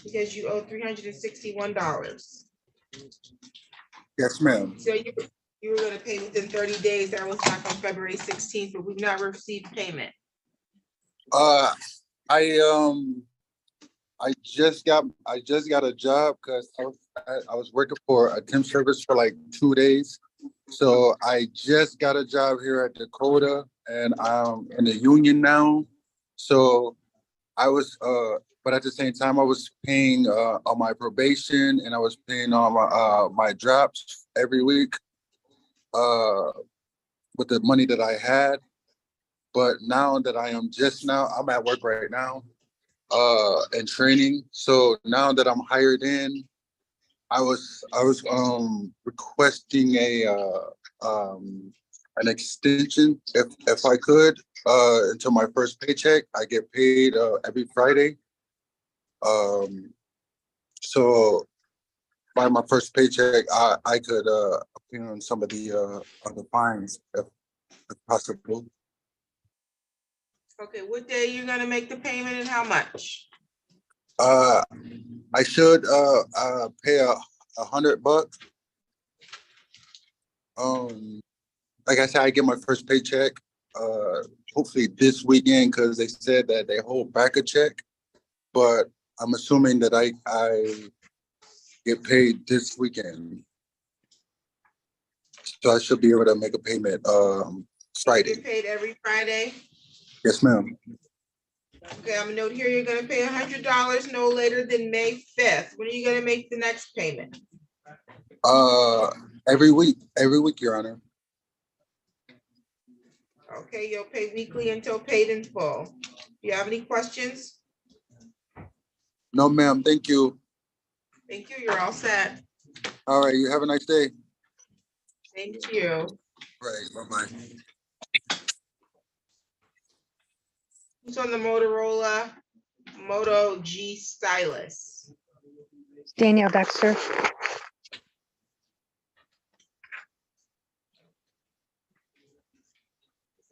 because you owe $361. Yes, ma'am. So you were going to pay within 30 days. That was back on February 16th, but we've not received payment. I just got a job because I was working for a temp service for like 2 days. So I just got a job here at Dakota, and I'm in the union now. So I was, but at the same time, I was paying on my probation, and I was paying on my drops every week with the money that I had. But now that I'm at work right now and training. So now that I'm hired in, I was requesting an extension if I could until my first paycheck. I get paid every Friday. So by my first paycheck, I could appear on some of the fines if possible. Okay, what day you gonna make the payment and how much? I should pay $100. Like I said, I get my first paycheck hopefully this weekend because they said that they hold back a check, but I'm assuming that I get paid this weekend. So I should be able to make a payment Friday. Get paid every Friday? Yes, ma'am. Okay, I'm gonna note here, you're gonna pay $100 no later than May 5th. When are you gonna make the next payment? Every week, Your Honor. Okay, you'll pay weekly until paid in full. Do you have any questions? No, ma'am. Thank you. Thank you, you're all set. All right, you have a nice day. Thank you. Right, bye-bye. Who's on the Motorola Moto G Stylus? Danielle Dexter. Is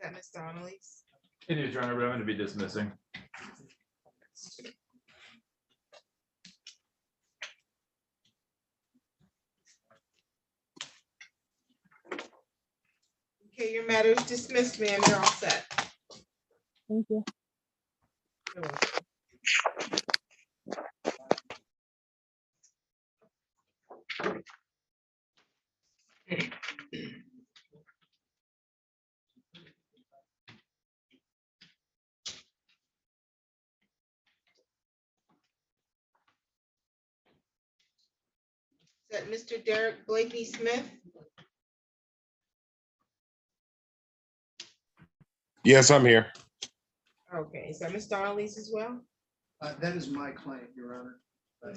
that Ms. Donnelly's? It is, Your Honor, but I'm going to be dismissing. Okay, your matter is dismissed, ma'am. You're all set. Thank you. You're welcome. Is that Mr. Derek Blakey Smith? Yes, I'm here. Okay, is that Ms. Donnelly's as well? That is my client, Your Honor.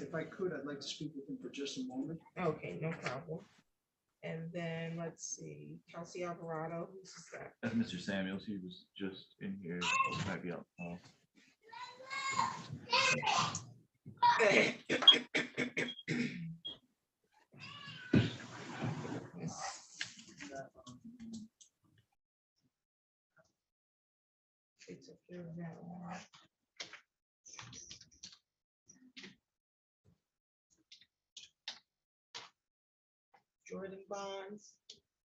If I could, I'd like to speak with him for just a moment. Okay, no problem. And then let's see, Kelsey Alvarado, who's that? That's Mr. Samuels. He was just in here. He might be out. Jordan Bonds.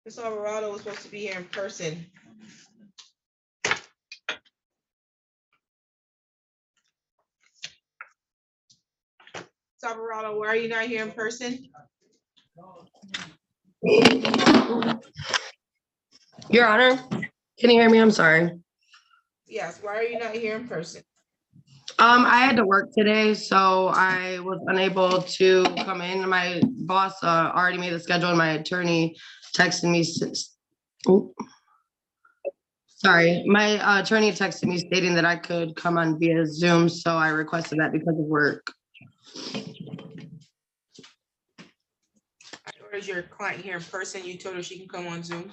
Ms. Alvarado was supposed to be here in person. Ms. Alvarado, why are you not here in person? Your Honor, can you hear me? I'm sorry. Yes, why are you not here in person? I had to work today, so I was unable to come in. My boss already made the schedule, and my attorney texted me. Sorry, my attorney texted me stating that I could come on via Zoom, so I requested that because of work. Or is your client here in person? You told her she can come on Zoom?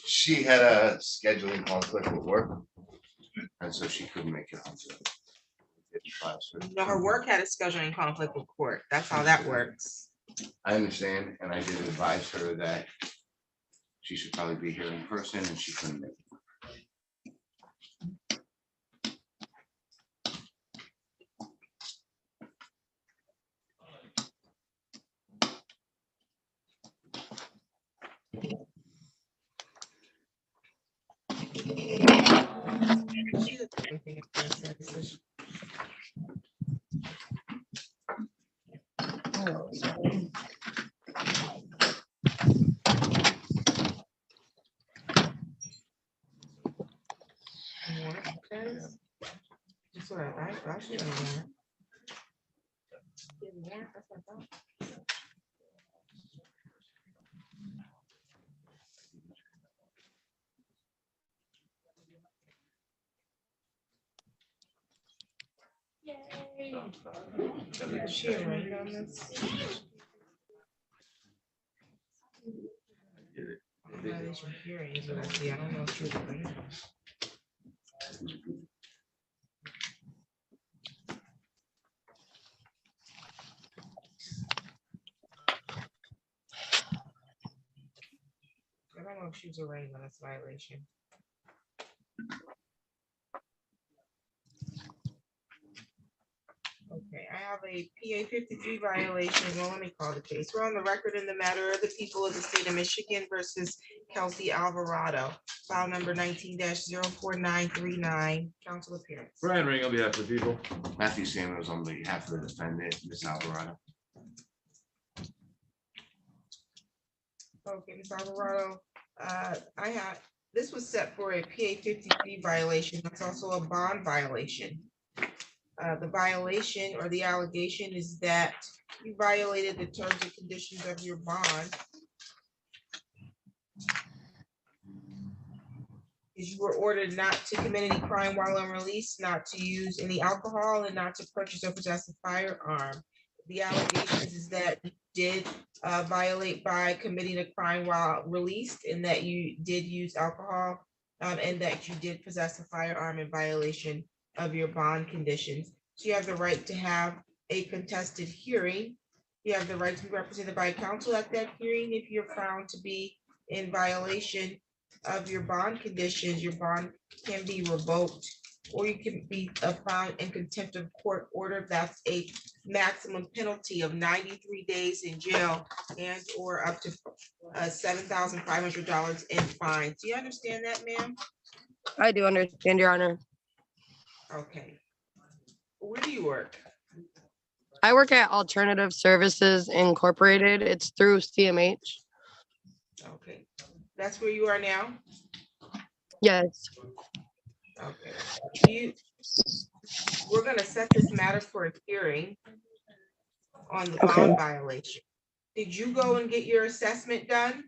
She had a scheduling conflict with work, and so she couldn't make it on Zoom. No, her work had a scheduling conflict with court. That's how that works. I understand, and I did advise her that she should probably be here in person, and she couldn't make it. That's what I should have done. That's what I thought. Yay. She a right on this? Violation hearing is what I see. I don't know if she was a right. I don't know if she was arraigned on this violation. Okay, I have a PA 53 violation. Well, let me call the case. We're on the record in the matter of the people of the state of Michigan versus Kelsey Alvarado, file number 19-04939. Council appearance. Brian Ring on behalf of the people. Matthew Simmons on behalf of the defendant, Ms. Alvarado. Okay, Ms. Alvarado, this was set for a PA 53 violation. That's also a bond violation. The violation or the allegation is that you violated the terms and conditions of your bond. Is you were ordered not to commit any crime while on release, not to use any alcohol, and not to purchase or possess a firearm. The allegations is that you did violate by committing a crime while released, and that you did use alcohol, and that you did possess a firearm in violation of your bond conditions. So you have the right to have a contested hearing. You have the right to be represented by counsel at that hearing. If you're found to be in violation of your bond conditions, your bond can be revoked, or you can be found in contempt of court order. That's a maximum penalty of 93 days in jail and or up to $7,500 in fines. Do you understand that, ma'am? I do understand, Your Honor. Okay. Where do you work? I work at Alternative Services Incorporated. It's through CMH. Okay, that's where you are now? Yes. Okay. We're gonna set this matter for a hearing on the bond violation. Did you go and get your assessment done?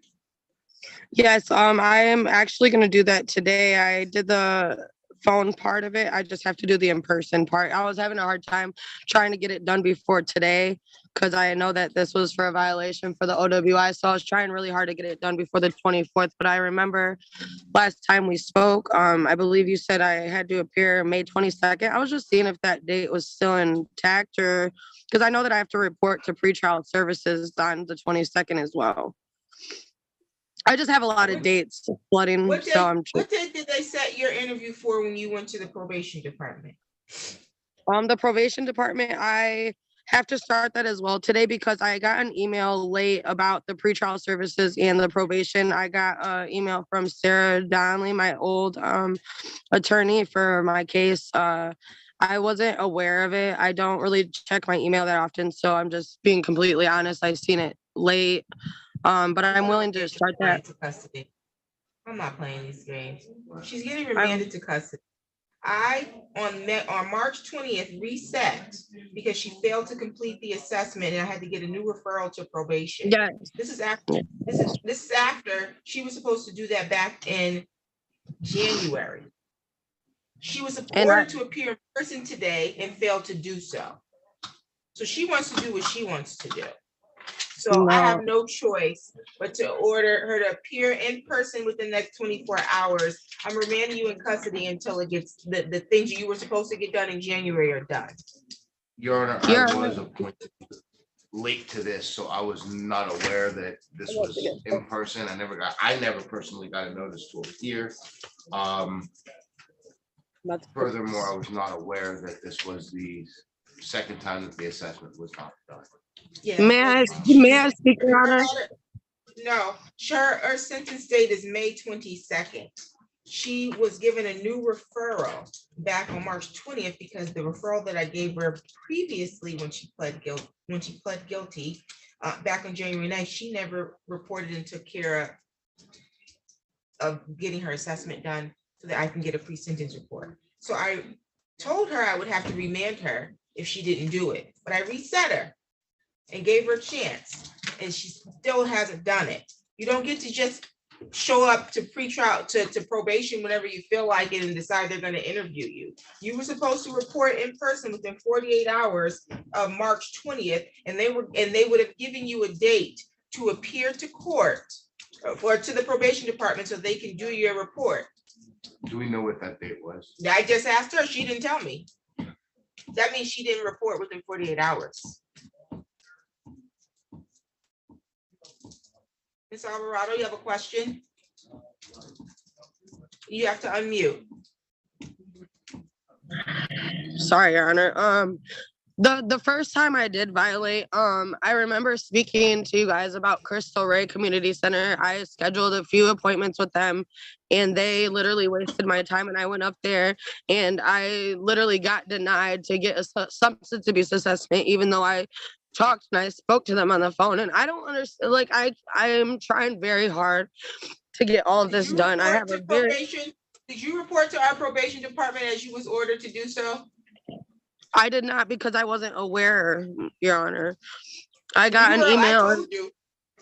Yes, I am actually going to do that today. I did the phone part of it. I just have to do the in-person part. I was having a hard time trying to get it done before today because I know that this was for a violation for the OWI. So I was trying really hard to get it done before the 24th. But I remember last time we spoke, I believe you said I had to appear May 22nd. I was just seeing if that date was still intact, or because I know that I have to report to pretrial services on the 22nd as well. I just have a lot of dates flooding, What date did they set your interview for when you went to the probation department? The probation department, I have to start that as well today because I got an email late about the pretrial services and the probation. I got an email from Sarah Donnelly, my old attorney for my case. I wasn't aware of it. I don't really check my email that often, so I'm just being completely honest. I've seen it late. But I'm willing to start that. I'm not playing these games. She's getting remanded to custody. On March 20th reset because she failed to complete the assessment and I had to get a new referral to probation. Yes. This is after she was supposed to do that back in January. She was ordered to appear in person today and failed to do so. So she wants to do what she wants to do. So I have no choice but to order her to appear in person within the next 24 hours. I'm remanding you in custody until it gets, the things you were supposed to get done in January are done. Your Honor, I was appointed late to this, so I was not aware that this was in person. I never personally got a notice to appear. Furthermore, I was not aware that this was the second time that the assessment was not done. Yeah. May I speak, Your Honor? No, her sentence date is May 22nd. She was given a new referral back on March 20th because the referral that I gave her previously when she pled guilty back on January 9th, she never reported and took care of getting her assessment done so that I can get a pre-sentence report. So I told her I would have to remand her if she didn't do it, but I reset her and gave her a chance, and she still hasn't done it. You don't get to just show up to pretrial, to probation whenever you feel like it and decide they're gonna interview you. You were supposed to report in person within 48 hours of March 20th, and they would have given you a date to appear to court or to the probation department so they can do your report. Do we know what that date was? I just asked her, she didn't tell me. That means she didn't report within 48 hours. Ms. Alvarado, you have a question? You have to unmute. Sorry, Your Honor. The first time I did violate, I remember speaking to you guys about Crystal Ray Community Center. I scheduled a few appointments with them and they literally wasted my time, and I went up there and I literally got denied to get a substance abuse assessment, even though I talked and I spoke to them on the phone. And I don't understand, like I am trying very hard to get all of this done. I have a very Did you report to our probation department as you was ordered to do so? I did not, because I wasn't aware, Your Honor. I got an I email. told you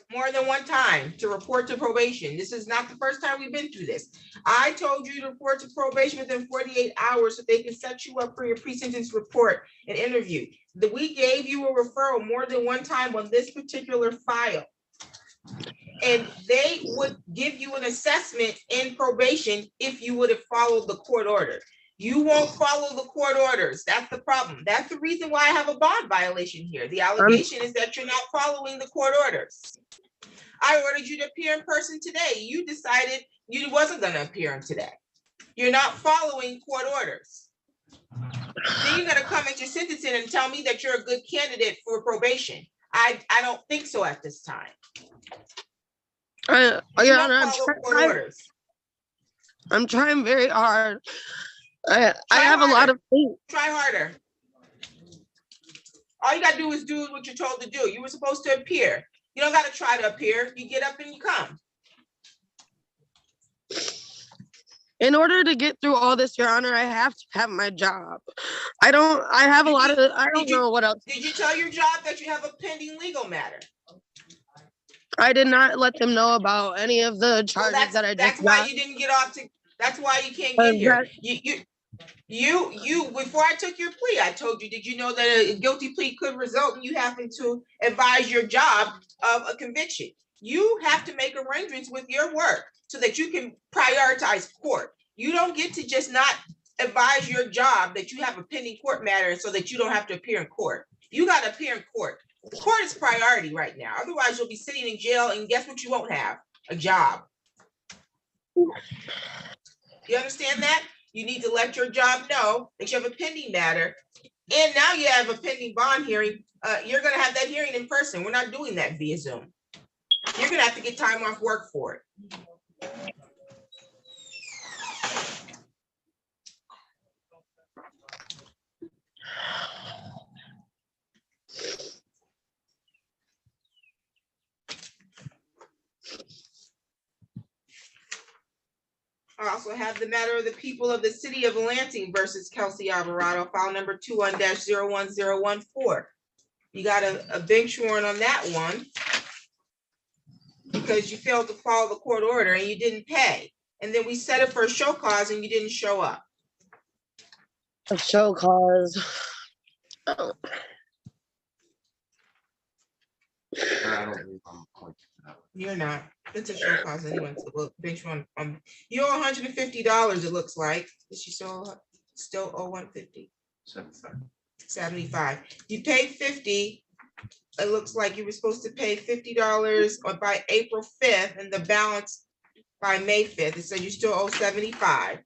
more than one time to report to probation. This is not the first time we've been through this. I told you to report to probation within 48 hours so they can set you up for your pre-sentence report and interview. We gave you a referral more than one time on this particular file. And they would give you an assessment in probation if you would have followed the court order. You won't follow the court orders. That's the problem. That's the reason why I have a bond violation here. The allegation is that you're not following the court orders. I ordered you to appear in person today. You decided you wasn't going to appear in today. You're not following court orders. Then you're going to come at your sentencing and tell me that you're a good candidate for probation. I don't think so at this time. Your Honor, I'm trying very hard. I have a lot of things. Try harder. All you gotta do is do what you're told to do. You were supposed to appear. You don't gotta try to appear. You get up and you come. In order to get through all this, Your Honor, I have to have my job. I don't know what else. Did you tell your job that you have a pending legal matter? I did not let them know about any of the charges that I just got. That's why you didn't get off to, that's why you can't get here. You, before I took your plea, I told you, did you know that a guilty plea could result in you having to advise your job of a conviction? You have to make arrangements with your work so that you can prioritize court. You don't get to just not advise your job that you have a pending court matter so that you don't have to appear in court. You got to appear in court. Court is priority right now. Otherwise, you'll be sitting in jail, and guess what you won't have? A job. You understand that? You need to let your job know that you have a pending matter. And now you have a pending bond hearing. You're going to have that hearing in person. We're not doing that via Zoom. You're going to have to get time off work for it. I also have the matter of the people of the city of Lansing versus Kelsey Alvarado, file number 21-01014. You got a bench warrant on that one because you failed to follow the court order and you didn't pay. And then we set it for a show cause and you didn't show up. A show cause. Oh. You're not. It's a show cause anyway. So we'll bench one. You owe $150. It looks like. Is she still owe $150? 75. You paid $50. It looks like you were supposed to pay $50 or by April 5th, and the balance by May 5th. It says you still owe 75.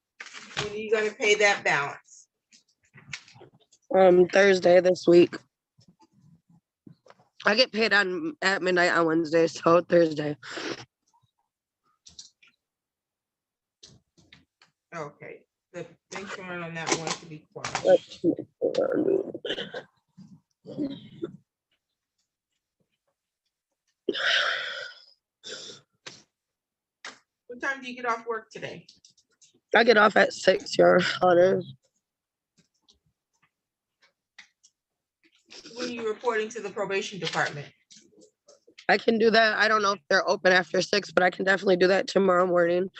When are you going to pay that balance? Thursday this week. I get paid at midnight on Wednesday, so Thursday. Okay, the bench warrant on that one to be quashed. What time do you get off work today? I get off at 6, Your Honor. When are you reporting to the probation department? I can do that. I don't know if they're open after 6, but I can definitely do that tomorrow morning.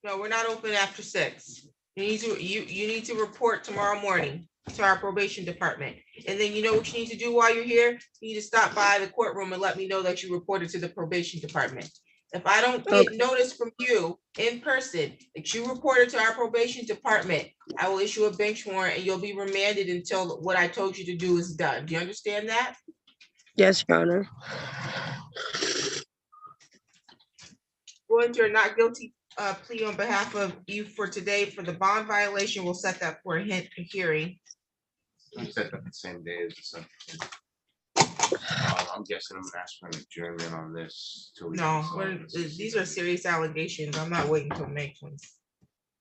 No, we're not open after 6. You need to report tomorrow morning to our probation department. And then you know what you need to do while you're here? You need to stop by the courtroom and let me know that you reported to the probation department. If I don't get notice from you in person that you reported to our probation department, I will issue a bench warrant and you'll be remanded until what I told you to do is done. Do you understand that? Yes, Your Honor. Go into a not guilty plea on behalf of you for today for the bond violation. We'll set that for a hearing. I set that the same day as the subject. I'm guessing I'm gonna ask for an adjournment on this. Till we No, get this these are serious allegations. I'm not waiting until May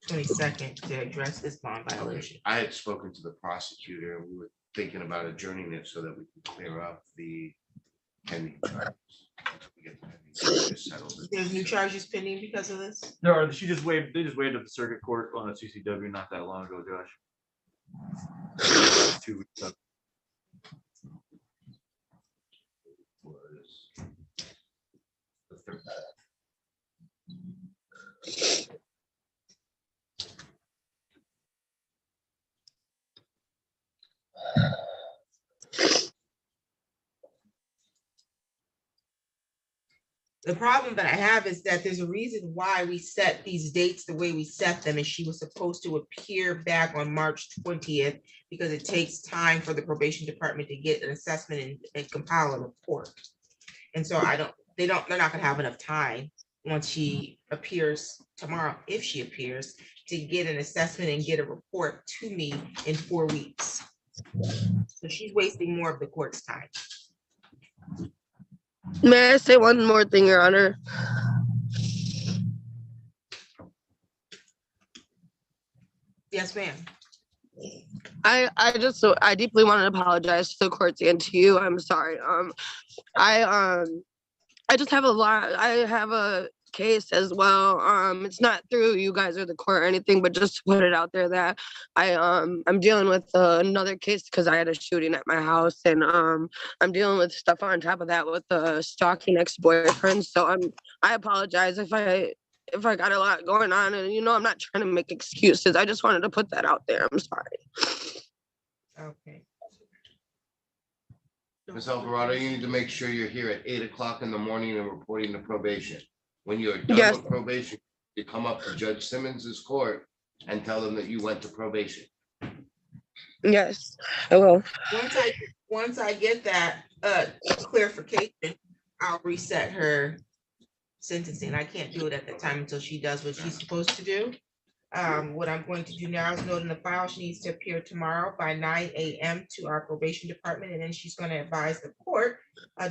22nd to address this bond Okay. violation. I had spoken to the prosecutor, and we were thinking about adjourning it so that we can clear up the pending charges. We get the pending charges settled. There's new charges pending because of this? There are, they just waived at the circuit court on a CCW not that long ago, Josh. 2 weeks up. Was the third. The problem that I have is that there's a reason why we set these dates the way we set them, and she was supposed to appear back on March 20th because it takes time for the probation department to get an assessment and compile a report. And so they're not gonna have enough time once she appears tomorrow, if she appears, to get an assessment and get a report to me in 4 weeks. So she's wasting more of the court's time. May I say one more thing, Your Honor? Yes, ma'am. I deeply want to apologize to the courts and to you. I'm sorry. I just have a lot. I have a case as well. It's not through you guys or the court or anything, but just to put it out there that I'm dealing with another case because I had a shooting at my house, and I'm dealing with stuff on top of that with the stalking ex-boyfriend. So I apologize if I got a lot going on, and I'm not trying to make excuses. I just wanted to put that out there. I'm sorry. Okay. Ms. Alvarado, you need to make sure you're here at 8 o'clock in the morning and reporting to probation. When you're done Yes. with probation, you come up to Judge Simmons's court and tell them that you went to probation. Yes, I will. Once I get that clarification, I'll reset her sentencing. I can't do it at the time until she does what she's supposed to do. What I'm going to do now is note in the file, she needs to appear tomorrow by 9 a.m. to our probation department, and then she's going to advise the court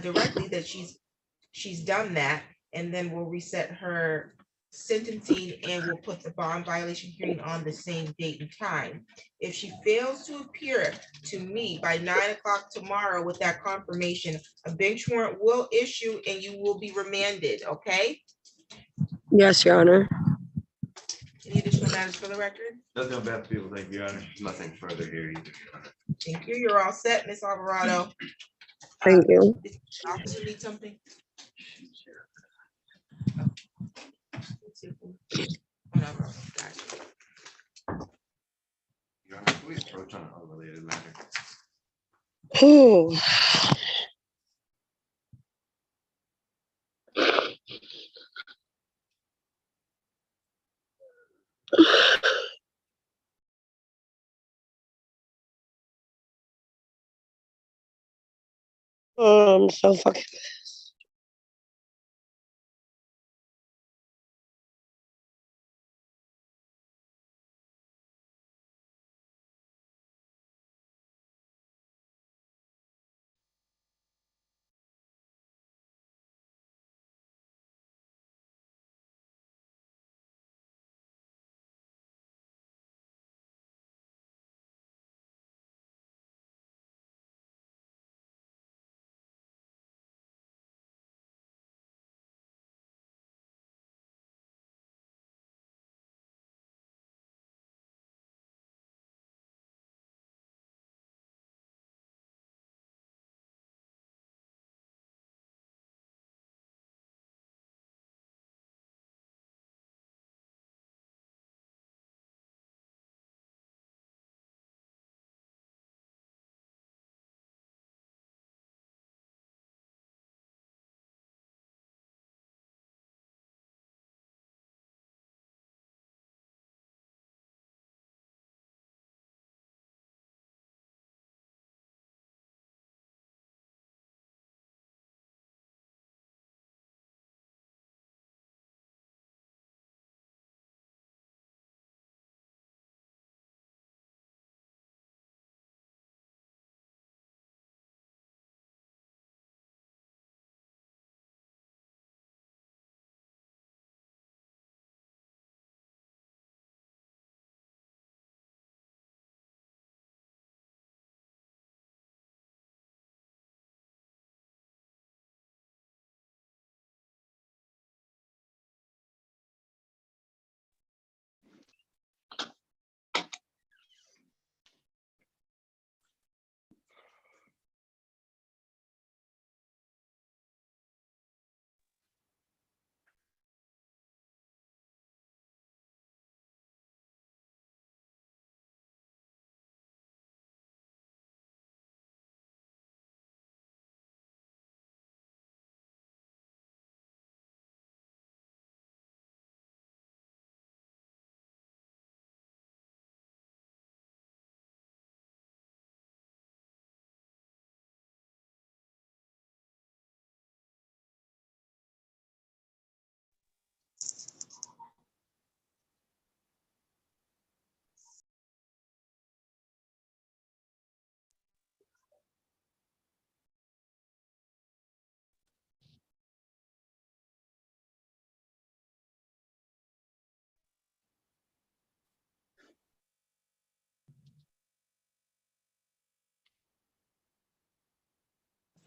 directly that she's done that, and then we'll reset her sentencing and we'll put the bond violation hearing on the same date and time. If she fails to appear to me by 9 o'clock tomorrow with that confirmation, a bench warrant will issue and you will be remanded, okay? Yes, Your Honor. Any additional matters for the record? Nothing about people, thank you, Your Honor. Nothing further here either. Thank you. You're all set, Ms. Alvarado. Thank you. Did the officer need something? Whatever. Your Honor, can we approach on an unrelated matter? Oh. So fucking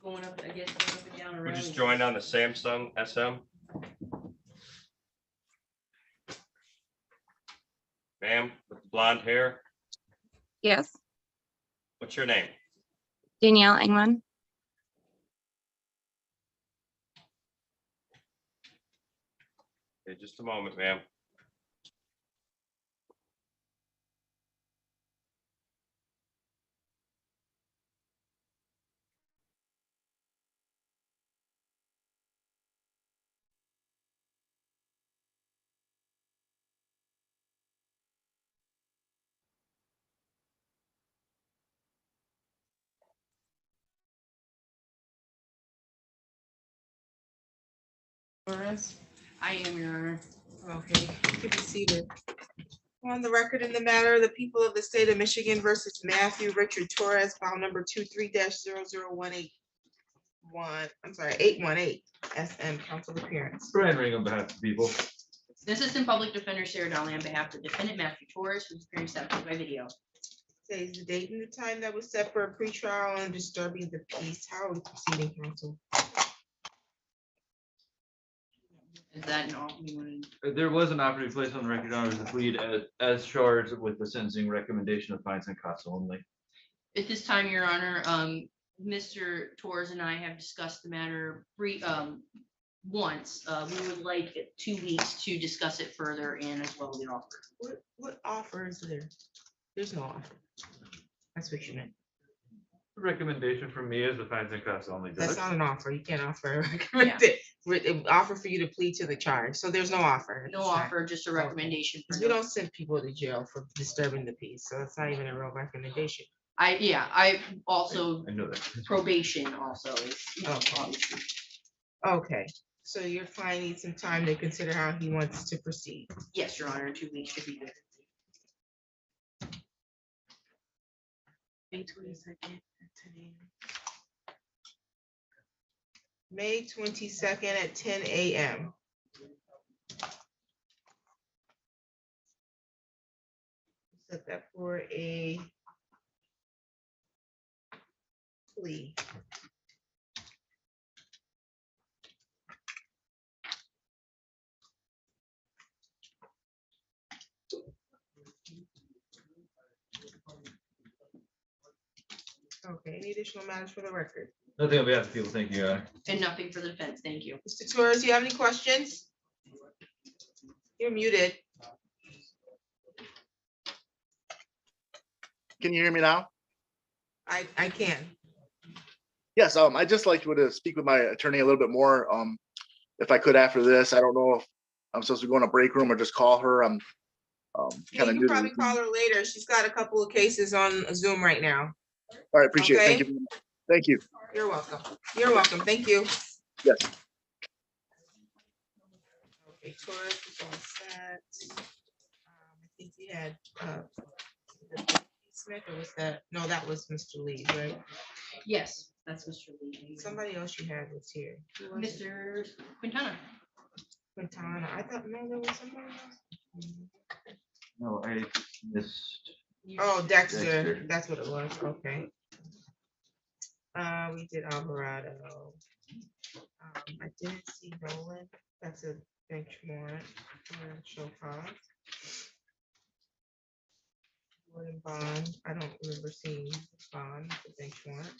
going up, I guess, going up and down We around. just joined on the Samsung SM. Ma'am, with the blonde hair, Yes, what's your name? Danielle Engman. Okay, just a moment, ma'am. Torres? I am, Your Honor. Okay, you can be seated. On the record in the matter, the people of the state of Michigan versus Matthew Richard Torres, file number 23-00181. I'm sorry, 818 SM council appearance. Brian Ring on behalf of the people. Assistant Public Defender Sarah Donnelly on behalf of defendant Matthew Torres, who's appearing separately by video. Says the date and the time that was set for a pretrial and disturbing the peace. How are we proceeding, council? Is that all you wanted? There was an opportunity placed on the record, Your Honor, to plead as charged with the sentencing recommendation of fines and costs only. At this time, Your Honor, Mr. Torres and I have discussed the matter once. We would like 2 weeks to discuss it further and as well the offer. What offer is there? There's no offer. That's what you meant. The recommendation from me is the fines and costs only. That's Judge. not an offer. You can't offer a offer for you to plead to the charge. So there's no offer. at No this time. offer, just a recommendation. for We no- don't send people to jail for disturbing the peace. So it's not even a real recommendation. I also I know that. probation also is. Okay. obviously. Okay, so your client needs some time to consider how he wants to proceed. Yes, Your Honor, 2 weeks should be good. May 22nd at 10 a.m. May 22nd at 10 a.m. Set that for a plea. Okay, any additional matters for the record? Nothing on behalf of the people. Thank you, Your Honor. And nothing for the defense, thank you. Mr. Torres, do you have any questions? You're muted. Can you hear me now? I can. Yes, I'd just like to speak with my attorney a little bit more, if I could after this. I don't know if I'm supposed to go in a break room or just call her. I'm You kind of can new to probably this. call her later. She's got a couple of cases on Zoom right now. All right, appreciate it. Thank Okay. you. Thank you. You're welcome. You're welcome. Thank you. Yes. Okay, Torres is all set. I think you had Smith, or was that? No, that was Mr. Lee, right? Yes, that's Mr. Lee. Somebody else you had was here. Who was it? Mr. Quintana. Quintana. I thought, no, there was somebody else. No, I missed. Oh, Dexter. Dexter. That's what it was. Okay. We did Alvarado. I didn't see Nolan. That's a bench warrant. Show cause. Gordon Bond. I don't remember seeing Bond, the bench warrant.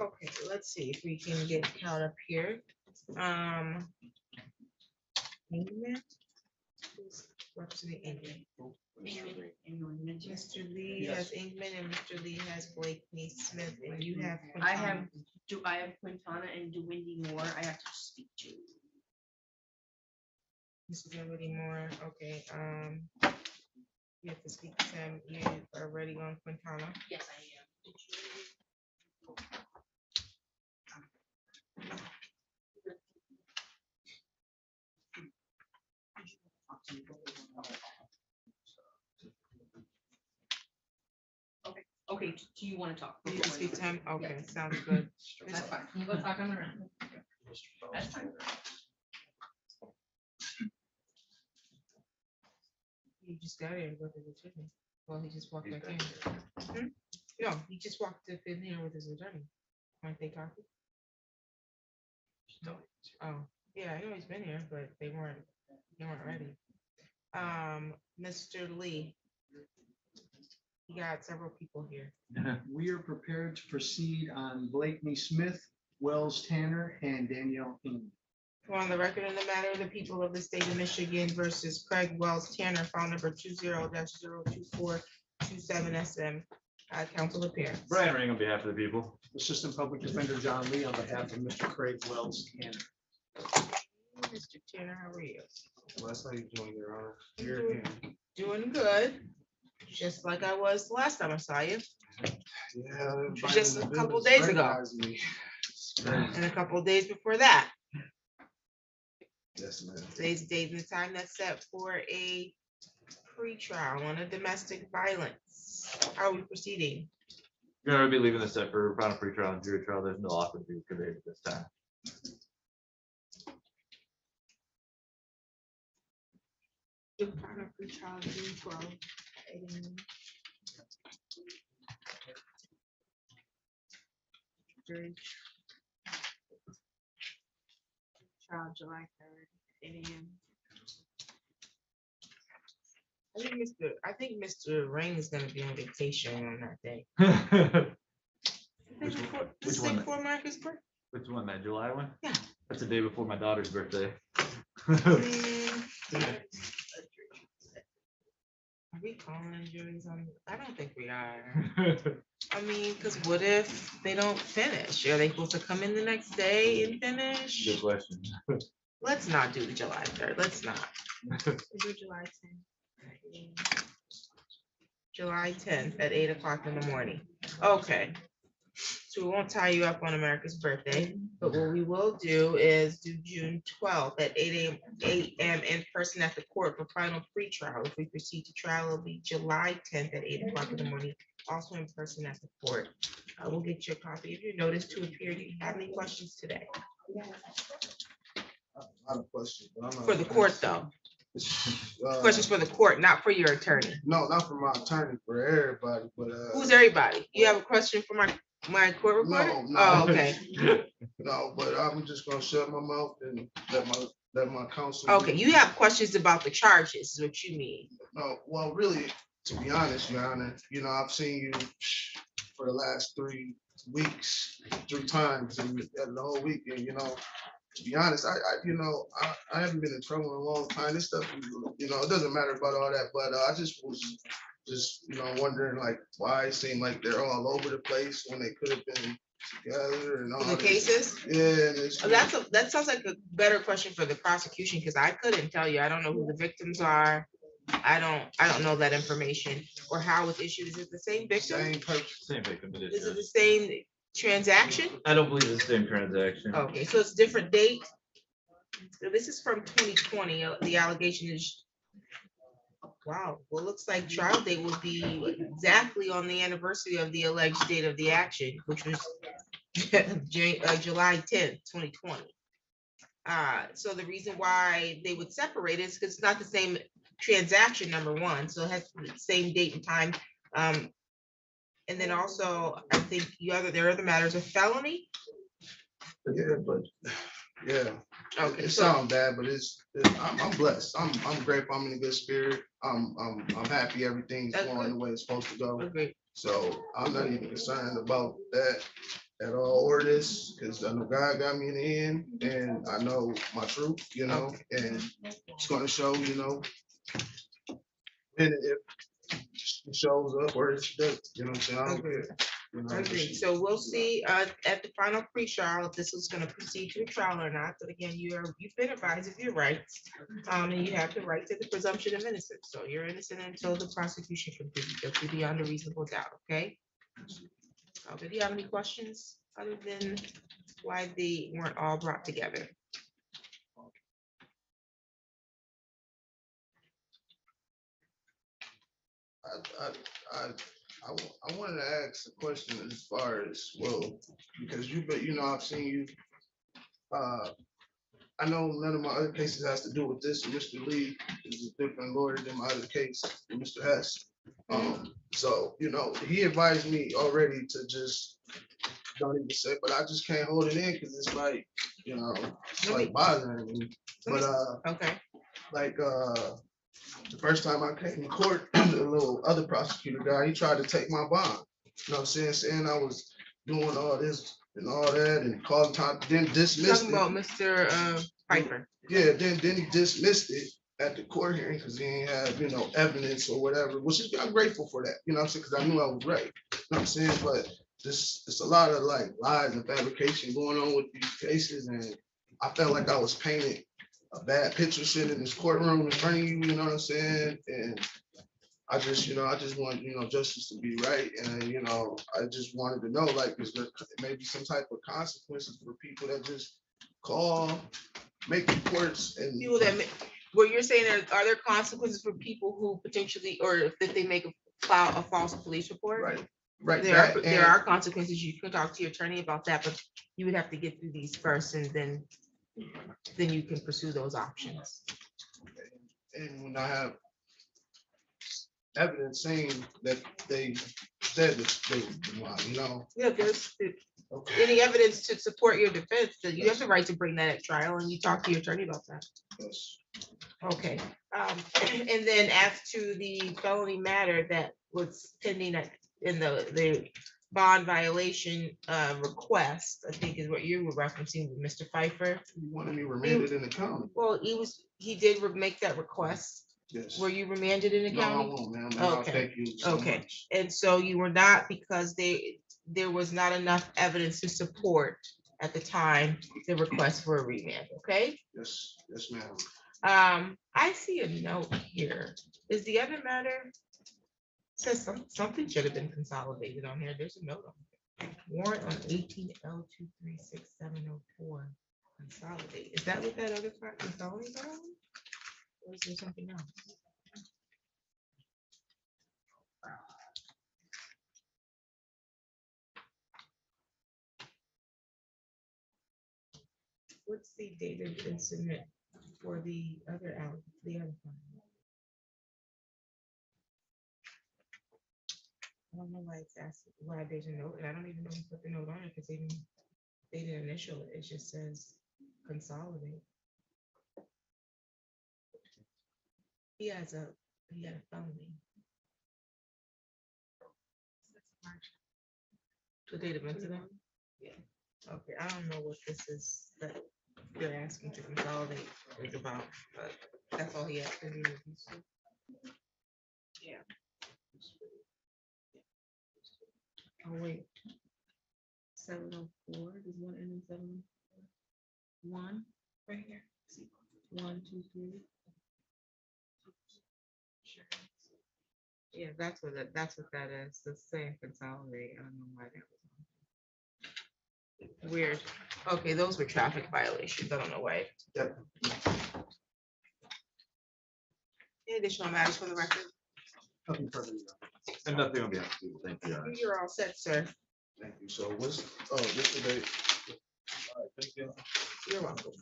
Okay, let's see if we can get caught up here. England? Who's representing England? Mr. Lee has England and Mr. Lee has Blakeney Smith, and you have. I have, Quintana. I have Quintana and DeWindy Moore I have to speak to. Mr. Dinwiddie Moore, okay, you have to speak to him. You are ready on Quintana? Yes, I am. Okay, Okay, do you want to talk? You can speak to him? Okay, sounds good. That's fine. You go talk on the round. That's fine. You just got here with his attorney. Well, he just walked back in. Hmm? No, he just walked up in here with his attorney. Aren't they talking? Oh, yeah, I know he's been here, but they weren't ready. Mr. Lee. You got several people here. We are prepared to proceed on Blakeney Smith, Wells Tanner, and Danielle Ing. On the record in the matter of the people of the state of Michigan versus Craig Wells Tanner, file number 20-02427 SM. Council appearance. Brian Ring on behalf of the people. Assistant Public Defender John Lee on behalf of Mr. Craig Wells Tanner. Mr. Tanner, how are you? That's how you doing, Your Honor. Doing good. Just like I was the last time I saw you. Yeah. Just a couple days ago. And a couple days before that. Yes, ma'am. Today's date and the time that's set for a pre-trial on a domestic violence. How are we proceeding? You're gonna be leaving this set for final pre-trial and jury trial. There's no offer to be conveyed at this time. Final pre-trial, June 12th, 8 a.m. Jury trial, July 3rd, 8 a.m. I think Mr. Ring is gonna be on vacation on that day. Which This one? before Marcus' birthday. Which one, that July one? Yeah. That's the day before my daughter's birthday. Are we calling juries on? I don't think we are. I mean, because what if they don't finish? Are they supposed to come in the next day and finish? Good question. Let's not do the July 3rd. Let's not. We'll do July 10th. July 10th at 8 o'clock in the morning. Okay. So we won't tie you up on America's birthday, but what we will do is do June 12th at 8 a.m. in person at the court for final pre-trial. If we proceed to trial, it'll be July 10th at 8 o'clock in the morning, also in person at the court. We'll get you a copy of your notice to appear. Do you have any questions today? Not a question. For the court, though. Questions for the court, not for your attorney. No, not for my attorney, for everybody, but. Who's everybody? You have a question for my court reporter? No. Oh, okay. No, but I'm just gonna shut my mouth and let my counsel. Okay, you have questions about the charges, is what you mean. No, well, really, to be honest, Your Honor, I've seen you for the last 3 weeks, 3 times in the whole weekend, to be honest, I haven't been in trouble in a long time. This stuff, it doesn't matter about all that, but I just was wondering like why it seemed like they're all over the place when they could have been together and all The this. cases? Yeah. and That sounds like a better question for the prosecution, because I couldn't tell you. I don't know who the victims are. I don't know that information or how it's issued. Is it the same victim? Same victim. Is it the same transaction? I don't believe it's the same transaction. Okay, so it's different date. So this is from 2020. The allegation is, wow, well, looks like trial date will be exactly on the anniversary of the alleged date of the action, which was July 10th, 2020. So the reason why they would separate is because it's not the same transaction, number one, so it has the same date and time. And then also, I think there are other matters of felony. Yeah, but yeah. Okay, It so- sounds bad, but I'm blessed. I'm grateful. I'm in a good spirit. I'm happy everything's That's going good. the way it's supposed to go. Okay. So I'm not even concerned about that at all, or this, because I know God got me in the end, and I know my truth, and it's going to show, and if it shows up or it doesn't, I don't care. Agreed. So we'll see at the final pre-trial if this is going to proceed to a trial or not. But again, you've been advised of your rights, and you have the right to the presumption of innocence. So you're innocent until the prosecution can prove you guilty beyond a reasonable doubt. Okay. Okay. Do you have any questions other than why they weren't all brought together? I wanted to ask a question as far as, well, because I've seen you. I know none of my other cases has to do with this. Mr. Lee is a different lawyer than my other case, Mr. Hess. So, he advised me already to just don't even say, but I just can't hold it in because it's like, it's like bothering me. But Okay. like the first time I came to court, the little other prosecutor guy, he tried to take my bond. You know what I'm saying I was doing all this and all that and calling time, then dismissed Talking it. about Mr. Piper. Yeah, then he dismissed it at the court hearing because he ain't have, evidence or whatever, which is, I'm grateful for that, you know what I'm saying? Because I knew I was right. You know what I'm saying? But it's a lot of like lies and fabrication going on with these cases, and I felt like I was painted a bad picture sitting in this courtroom in front of you, you know what I'm saying? And I just want, justice to be right. And, I just wanted to know, like, is there maybe some type of consequences for people that just call, make reports and. People that, where you're saying are there consequences for people who potentially, or if they file a false police report? Right. Right. There are consequences. You can talk to your attorney about that, but you would have to get through these first, and then you can pursue those options. And when I have evidence saying that they said that they, Yeah, there's any evidence to support your defense, that you have the right to bring that at trial, and you talk to your attorney about that. Yes. Okay, and then as to the felony matter that was pending in the bond violation request, I think is what you were referencing with Mr. Pfeiffer. You wanted me remanded in the county. Well, he did make that request. Yes. Were you remanded in the No, I county? won't, ma'am. No, Okay. thank you so Okay, much. and so you were not, because there was not enough evidence to support at the time the request for a remand, okay? Yes, ma'am. I see a note here. Is the other matter, says something should have been consolidated on here. There's a note on here. Warrant on 18L236704 consolidate. Is that what that other part consolidated on? Or is there something else? What's the date and submit for the other file? I don't know why it's asking why there's a note, and I don't even know who put the note on it because they didn't initial it. It just says consolidate. He had a felony. The date of incident? Yeah. Okay, I don't know what this is that they're asking to consolidate is about, but that's all he has to do. Yeah. Oh, wait. 704, there's one end in 701, right here. See, 1, 2, 3. Sure. Yeah, that's what that is. The same consolidate. I don't know why that was on. Weird. Okay, those were traffic violations. I don't know why. Yep. Any additional matters for the record? And nothing on behalf of you. Thank you. You're all set, sir. Thank you. So what's the date? All right, thank you. You're welcome.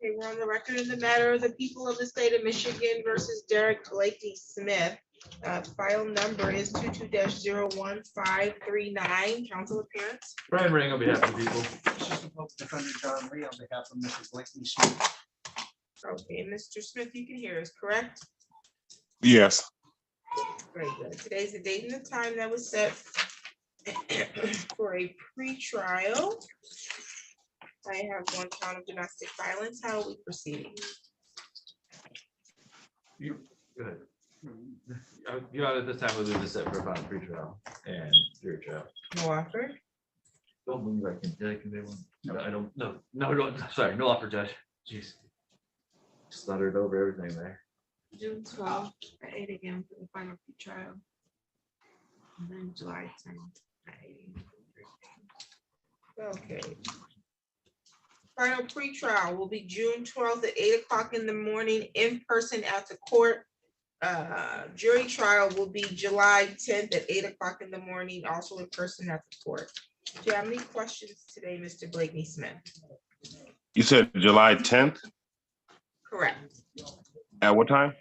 Okay, we're on the record in the matter of the people of the state of Michigan versus Derek Blakey Smith. File number is 22-01539. Council appearance. Brian Ring on behalf of the people. Assistant Public Defender John Lee on behalf of Mr. Blakely Smith. Okay, Mr. Smith, you can hear us, correct? Yes. Very good. Today's the date and the time that was set for a pre-trial. I have one count of domestic violence. How are we proceeding? Good. Your Honor, at this time, we'll leave this set for about pre-trial and jury trial. No offer? Don't move back in. Did I convey one? No, I don't, no, sorry, no offer, Judge. Jeez. Stuttered over everything there. June 12th at 8 a.m. for the final trial. And then July 10th at 8 a.m. Okay. Final pretrial will be June 12th at 8 o'clock in the morning in person at the court. Jury trial will be July 10th at 8 o'clock in the morning, also in person at the court. Do you have any questions today, Mr. Blakeney Smith? You said July 10th? Correct. At what time?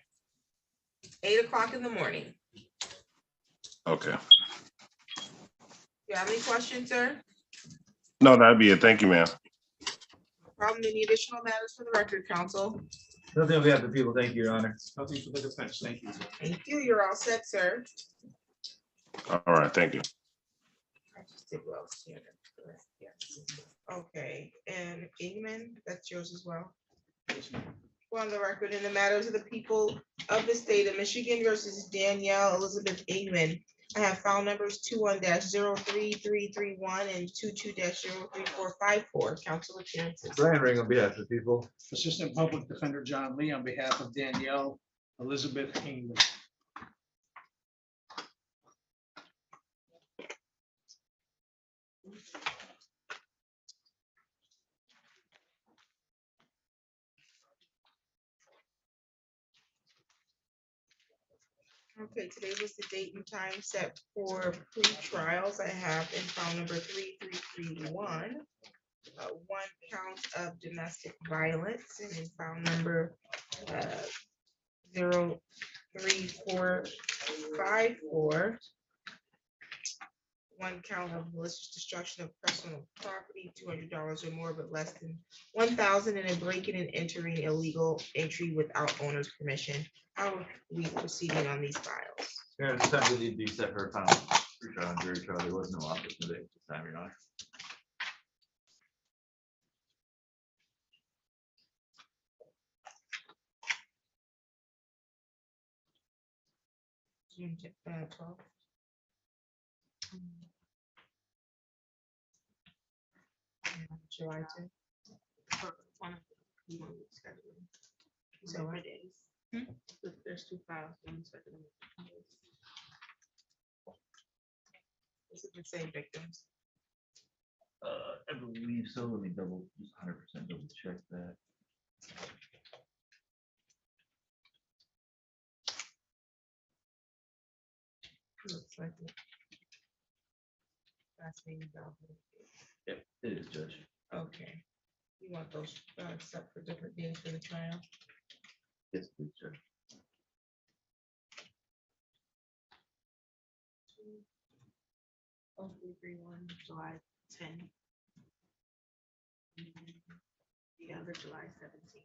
8 o'clock in the morning. Okay. Do you have any questions, sir? No, that'd be it. Thank you, ma'am. Problem, any additional matters for the record, counsel? Nothing on behalf of the people. Thank you, Your Honor. Nothing for the defense. Thank you. Thank you. You're all set, sir. All right, thank you. Okay, and Ingman, that's yours as well. We're on the record in the matters of the people of the state of Michigan versus Danielle Elizabeth Ingman. I have file numbers 21-03331 and 22-03454. Council appearances. Brian Ring on behalf of the people. Assistant Public Defender John Lee on behalf of Danielle Elizabeth Kingman. Okay, today was the date and time set for pre-trials. I have in file number 3331, one count of domestic violence, and in file number 03454, one count of malicious destruction of personal property, $200 or more, but less than 1,000, and a breaking and entering illegal entry without owner's permission. How are we proceeding on these files? Your Honor, this time we need to be set for a final pretrial and jury trial. There was no office today at this time, Your Honor. June 12th. July 10th. So what days? There's two files. Is it the same victims? I believe so. Let me just 100% double check that. Looks like it. Last name Velvet. Yep, it is, Judge. Okay. You want those set for different days for the trial? Yes, please, Judge. Oh, 331, July 10. The other July 17.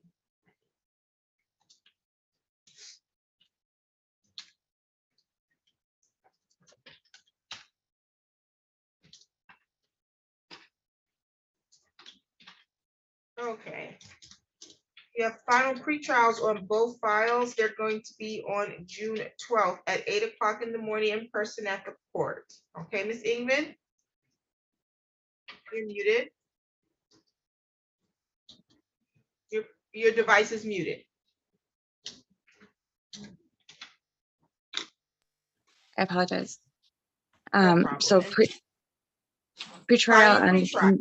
Okay. You have final pre-trials on both files. They're going to be on June 12th at 8 o'clock in the morning in person at the court. Okay, Ms. Ingman? You're muted. Your device is muted. I apologize. problem. So pre-trial Final and, pre-trial.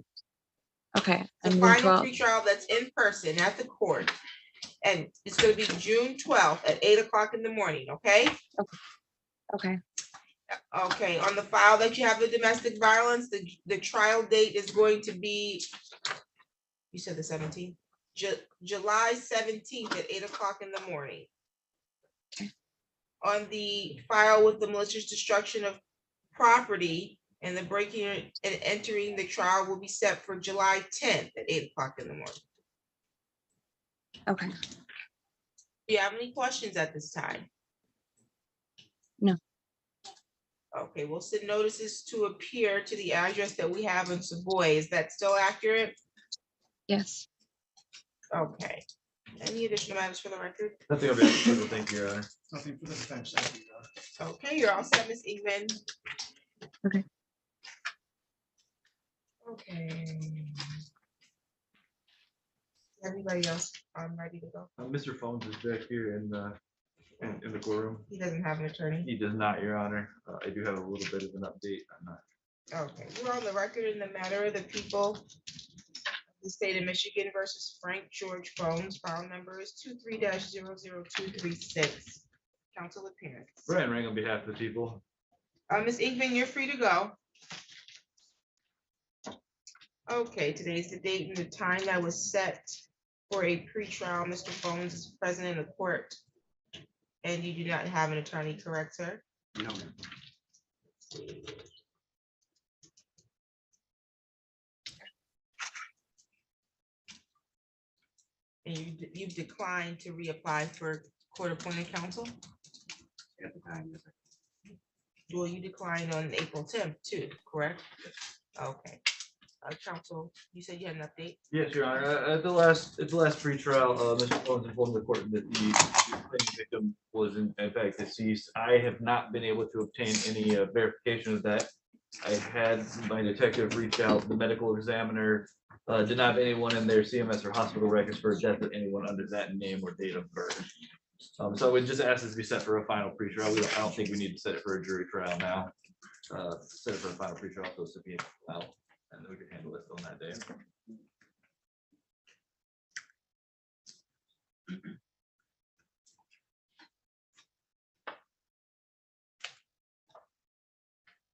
okay. The and June final 12th. pre-trial that's in person at the court. And it's gonna be June 12th at 8 o'clock in the morning, okay? Okay, Okay, on the file that you have the domestic violence, the trial date is going to be, you said the 17th? July 17th at 8 o'clock in the morning. On the file with the malicious destruction of property and the breaking and entering, the trial will be set for July 10th at 8 o'clock in the morning. okay. Do you have any questions at this time? No. Okay, we'll send notices to appear to the address that we have in Savoy. Is that still accurate? Yes. Okay. Any additional matters for the record? Nothing on behalf of the people. Thank you, Your Honor. Nothing for the defense. Thank you, Your Honor. Okay, you're all set, Ms. Ingman. Okay. Okay. Everybody else, I'm ready to go. Mr. Phones is back here in the courtroom. He doesn't have an attorney. He does not, Your Honor. I do have a little bit of an update. I'm not Okay, we're on the record in the matter of the people of the state of Michigan versus Frank George Phones. File number is 23-00236. Council appearance. Brian Ring on behalf of the people. Ms. Inkman, you're free to go. Okay, today's the date and the time that was set for a pretrial. Mr. Phones is present in the court. And you do not have an attorney, correct, sir? No. And you've declined to reapply for court-appointed counsel? At the time, yes, sir. Well, you declined on April 10th too, correct? Okay. Counsel, you said you had an update? Yes, Your Honor. At the last pretrial, Mr. Jones informed the court that the claimed victim was in fact deceased. I have not been able to obtain any verification of that. I had my detective reach out, the medical examiner did not have anyone in their CMS or hospital records for death of anyone under that name or date of birth. So we just asked this to be set for a final pretrial. I don't think we need to set it for a jury trial now. Set it for a final pretrial, so it's to be out, and then we can handle it on that day.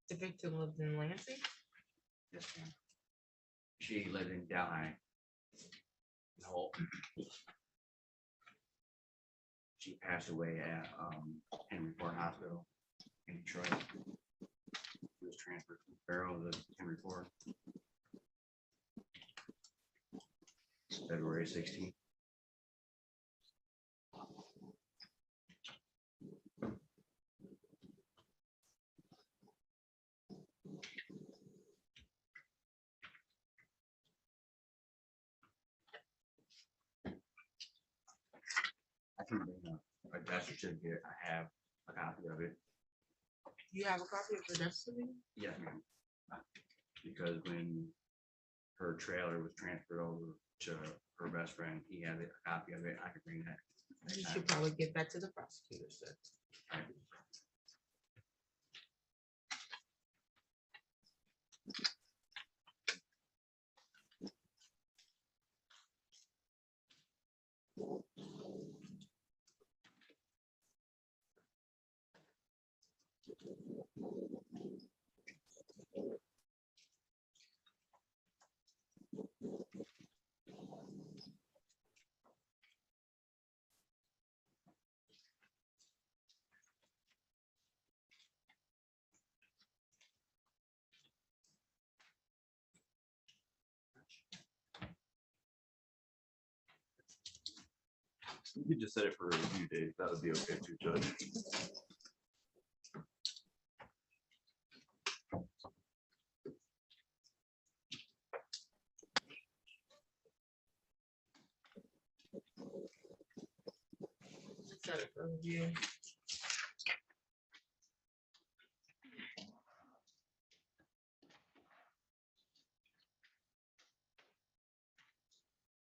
The victim lived in Lansing? Yes, ma'am. She lived in Delhi. No. She passed away at Henry Ford Hospital in Detroit. She was transferred from Barrow to Henry Ford. February 16th. I can bring a death certificate. I have a copy of it. You have a copy of the death certificate? Yes, ma'am. Because when her trailer was transferred over to her best friend, he had a copy of it. I could bring that. You should probably give that to the prosecutor, sir. You could just set it for a review date. That would be okay too, Judge. Set it for review.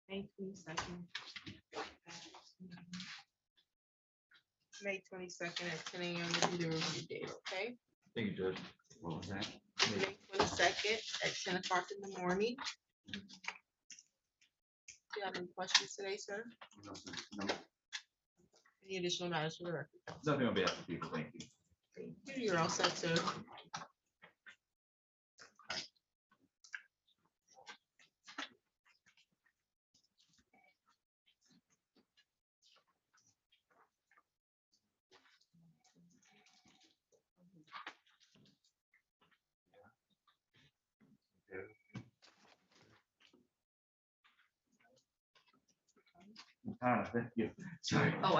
May 22nd. May 22nd at 10 a.m. will be the review date, okay? Thank you, Judge. What was that? May 22nd at 10 o'clock in the morning. Do you have any questions today, sir? No, sir. No. Any additional matters for the record? Nothing on behalf of the people. Thank you. Thank you. You're all set, sir. Thank you. Sorry. Oh,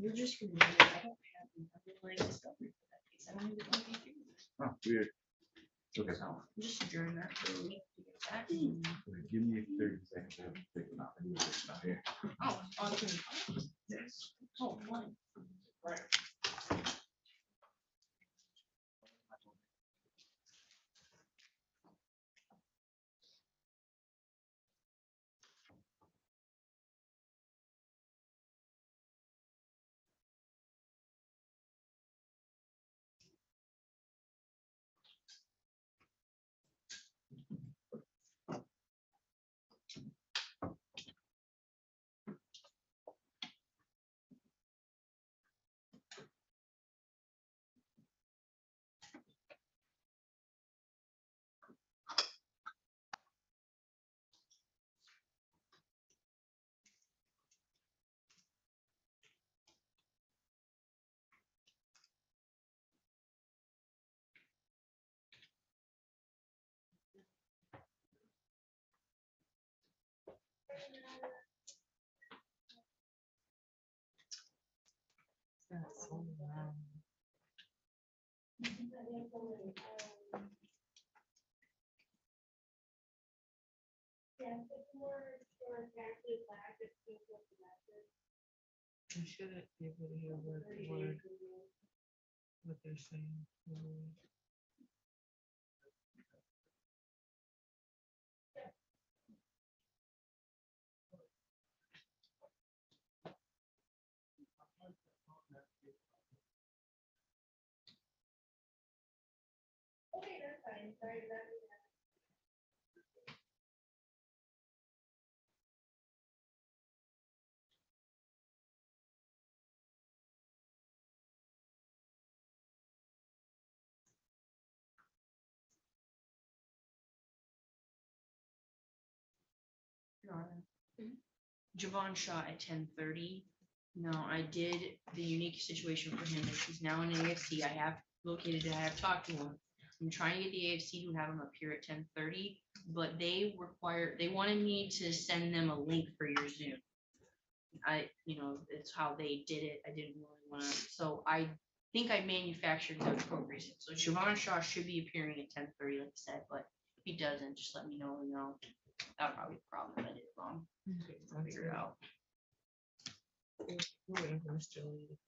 you're just gonna, I don't have the underlying discovery for that case. I don't even know if you do. Oh, weird. Okay. So just adjourn that for a week to get that. and- Give me 30 seconds. I have to take them out. I need to take them out here. Oh, on the. Yes. Oh, one. Right. That's so loud. You shouldn't be able to hear word for word what they're saying. Your Honor. Javon shot at 10:30. No, I did the unique situation for him is he's now in the AFC. I have located it, I have talked to him. I'm trying to get the AFC to have him appear at 10:30, but they wanted me to send them a link for your Zoom. It's how they did it. I didn't really wanna, so I think I manufactured the appropriate. So Siobhan Shaw should be appearing at 10:30, like I said, but if he doesn't, just let me know, that would probably be a problem if I did it wrong. I'll figure it out. We're waiting for Mr. Lee.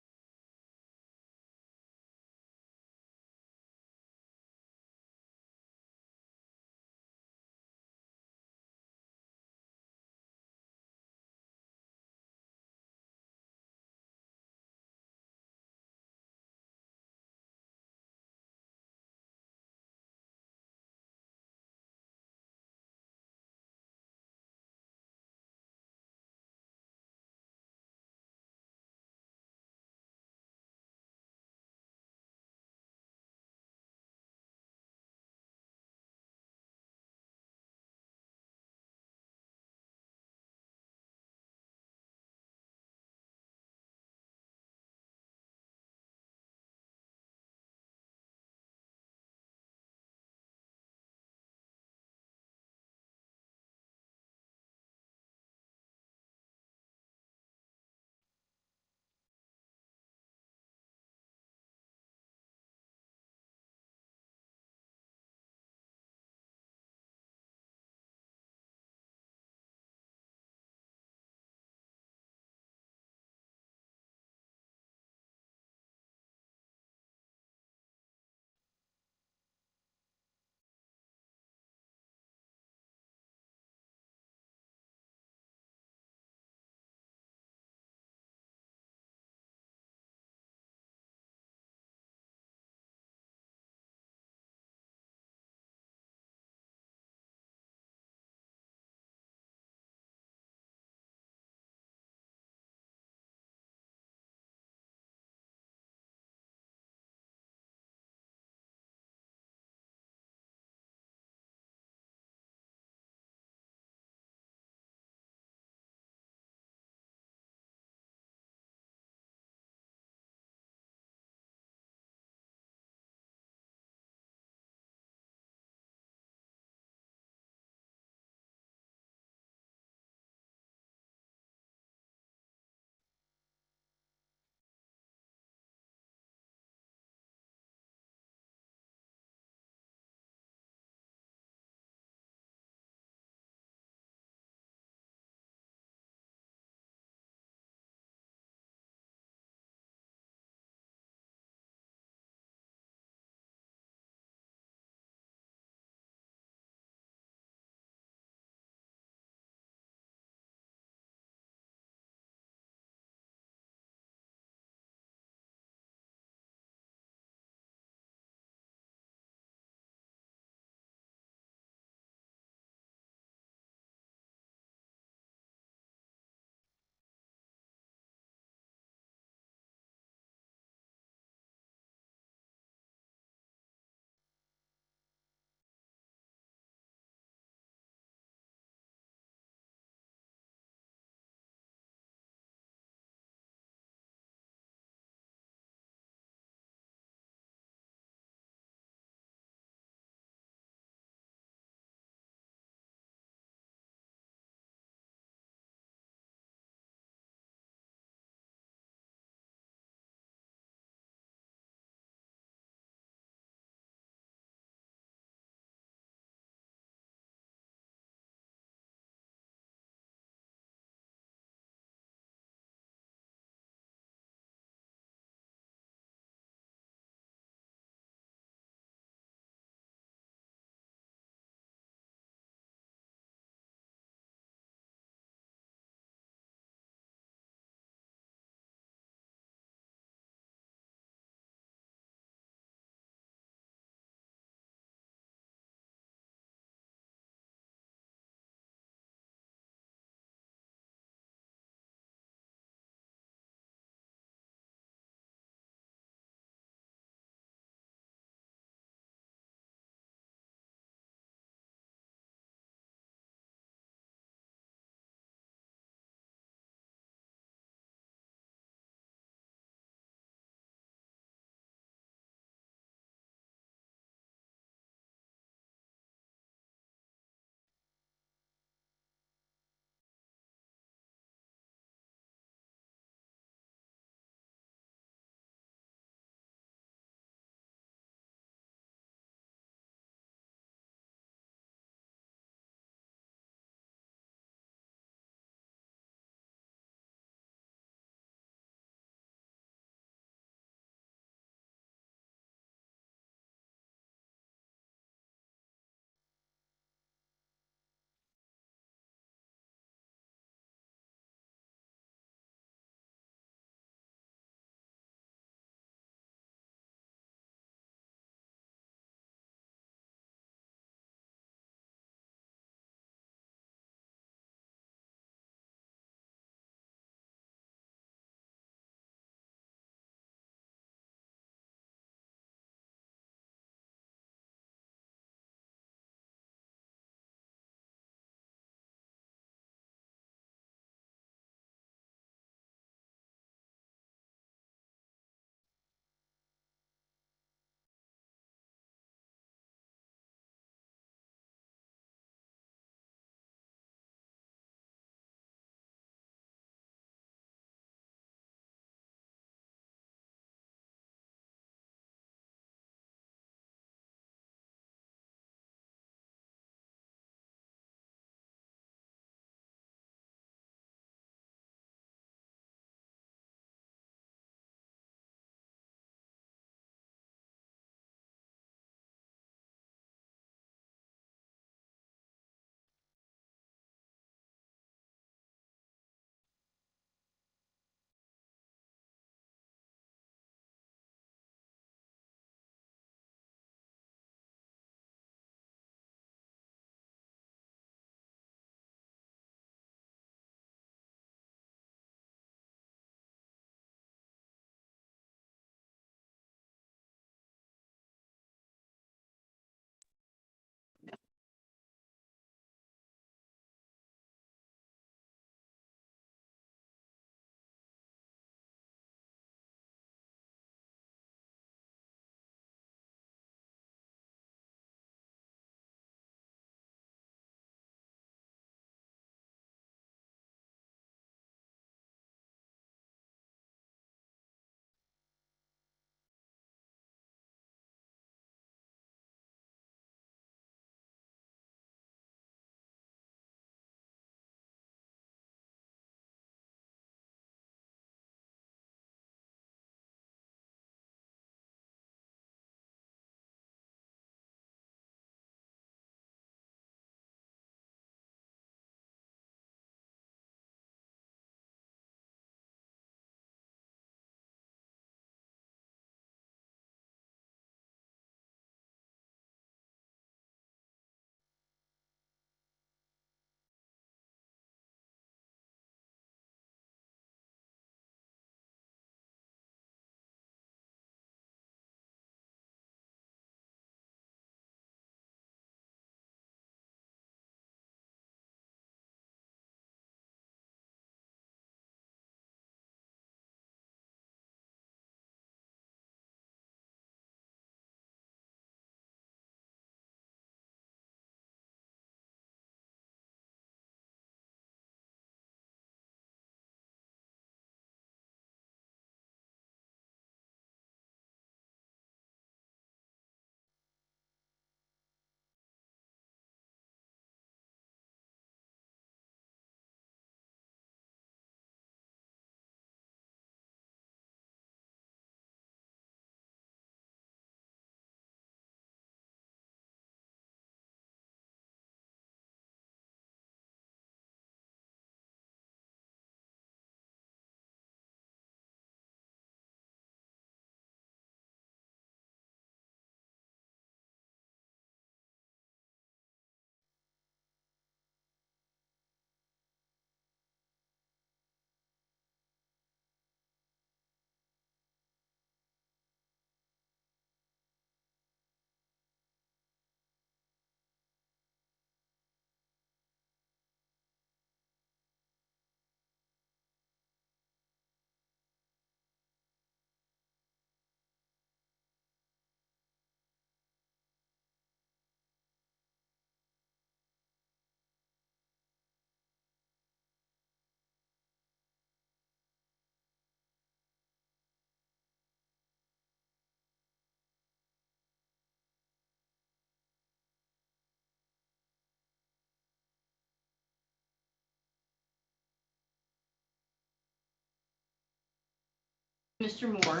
Mr. Moore.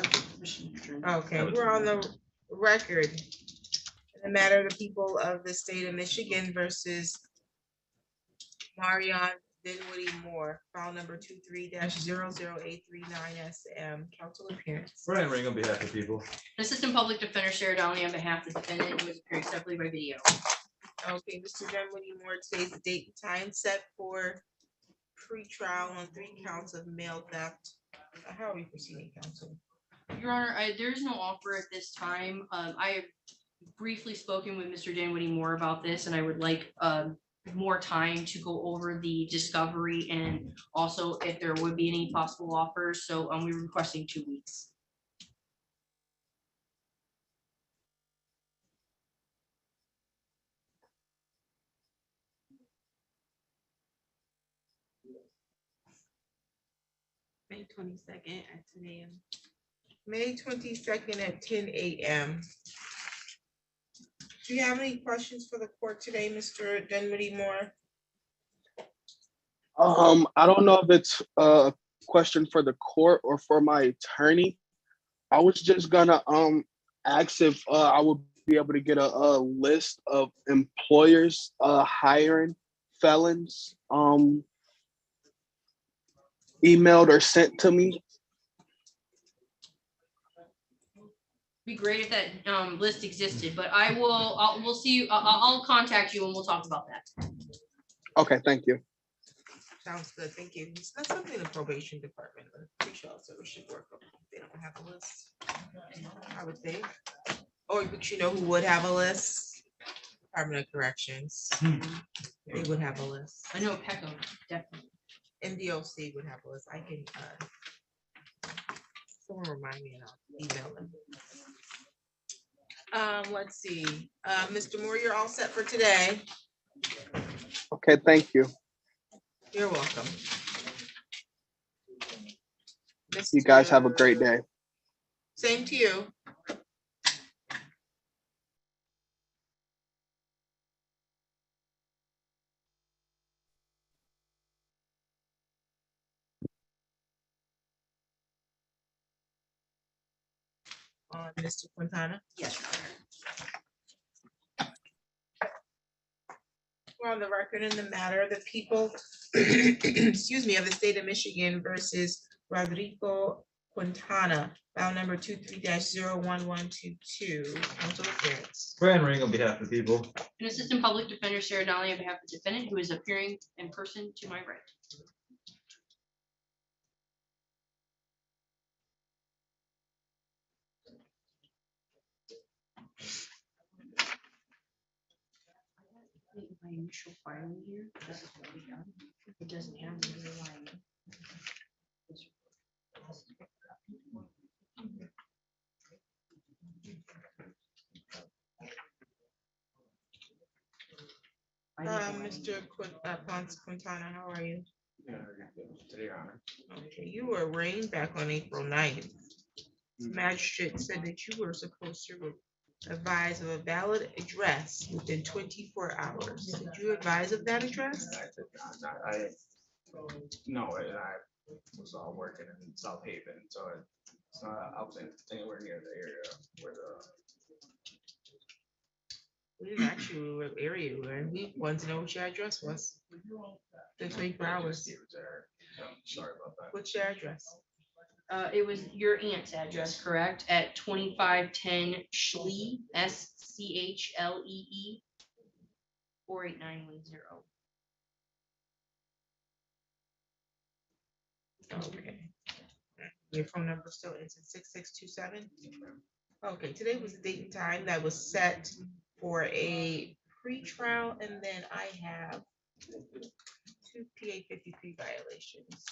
Okay, we're on the record. In the matter of the people of the state of Michigan versus Marion Dinwiddie Moore, file number 23-00839 SM, council appearance. Brian Ring on behalf of the people. Assistant Public Defender Sarah Donnelly on behalf of the defendant who is appearing separately by video. Okay, Mr. Dinwiddie Moore, today's the date and time set for pre-trial on 3 counts of mail theft. How are we proceeding, counsel? Your Honor, there is no offer at this time. I have briefly spoken with Mr. Dinwiddie Moore about this, and I would like more time to go over the discovery and also if there would be any possible offers. So we're requesting 2 weeks. May 22nd at 10 a.m. May 22nd at 10 a.m. Do you have any questions for the court today, Mr. Dinwiddie Moore? I don't know if it's a question for the court or for my attorney. I was just gonna ask if I would be able to get a list of employers hiring felons emailed or sent to me. Be great if that list existed, but we'll see you. I'll contact you and we'll talk about that. Okay, thank you. Sounds good, thank you. That's something the probation department, the pre-trial service should work on. They don't have a list, I would think. Or, but you know who would have a list? Department of Corrections. They would have a list. I know Peckham, definitely. NDOC would have a list. I can, someone remind me and I'll email them. Let's see, Mr. Moore, you're all set for today. Okay, thank you. You're welcome. You guys have a great day. Same to you. Mr. Quintana? Yes. We're on the record in the matter of the people, excuse me, of the state of Michigan versus Rodrigo Quintana, file number 23-01122, council appearance. Brian Ring on behalf of the people. An Assistant Public Defender Sarah Donnelly on behalf of the defendant who is appearing in person to my right. My initial filing here, this is what we got. It doesn't have the underlying. Mr. Ponce Quintana, how are you? Today, Your Honor. Okay, you were arraigned back on April 9th. Magistrate said that you were supposed to advise of a valid address within 24 hours. Did you advise of that address? No, and I was working in South Haven, so it's not, I wasn't anywhere near the area where the. We didn't actually what area you were in. We wanted to know what your address was. The 24 hours. Sorry about that. What's your address? It was your aunt's address, correct? At 2510 Schlee, SCHLEE 48910. Okay. Your phone number still ends in 6627? Okay, today was the date and time that was set for a pre-trial, and then I have 2 PA 53 violations.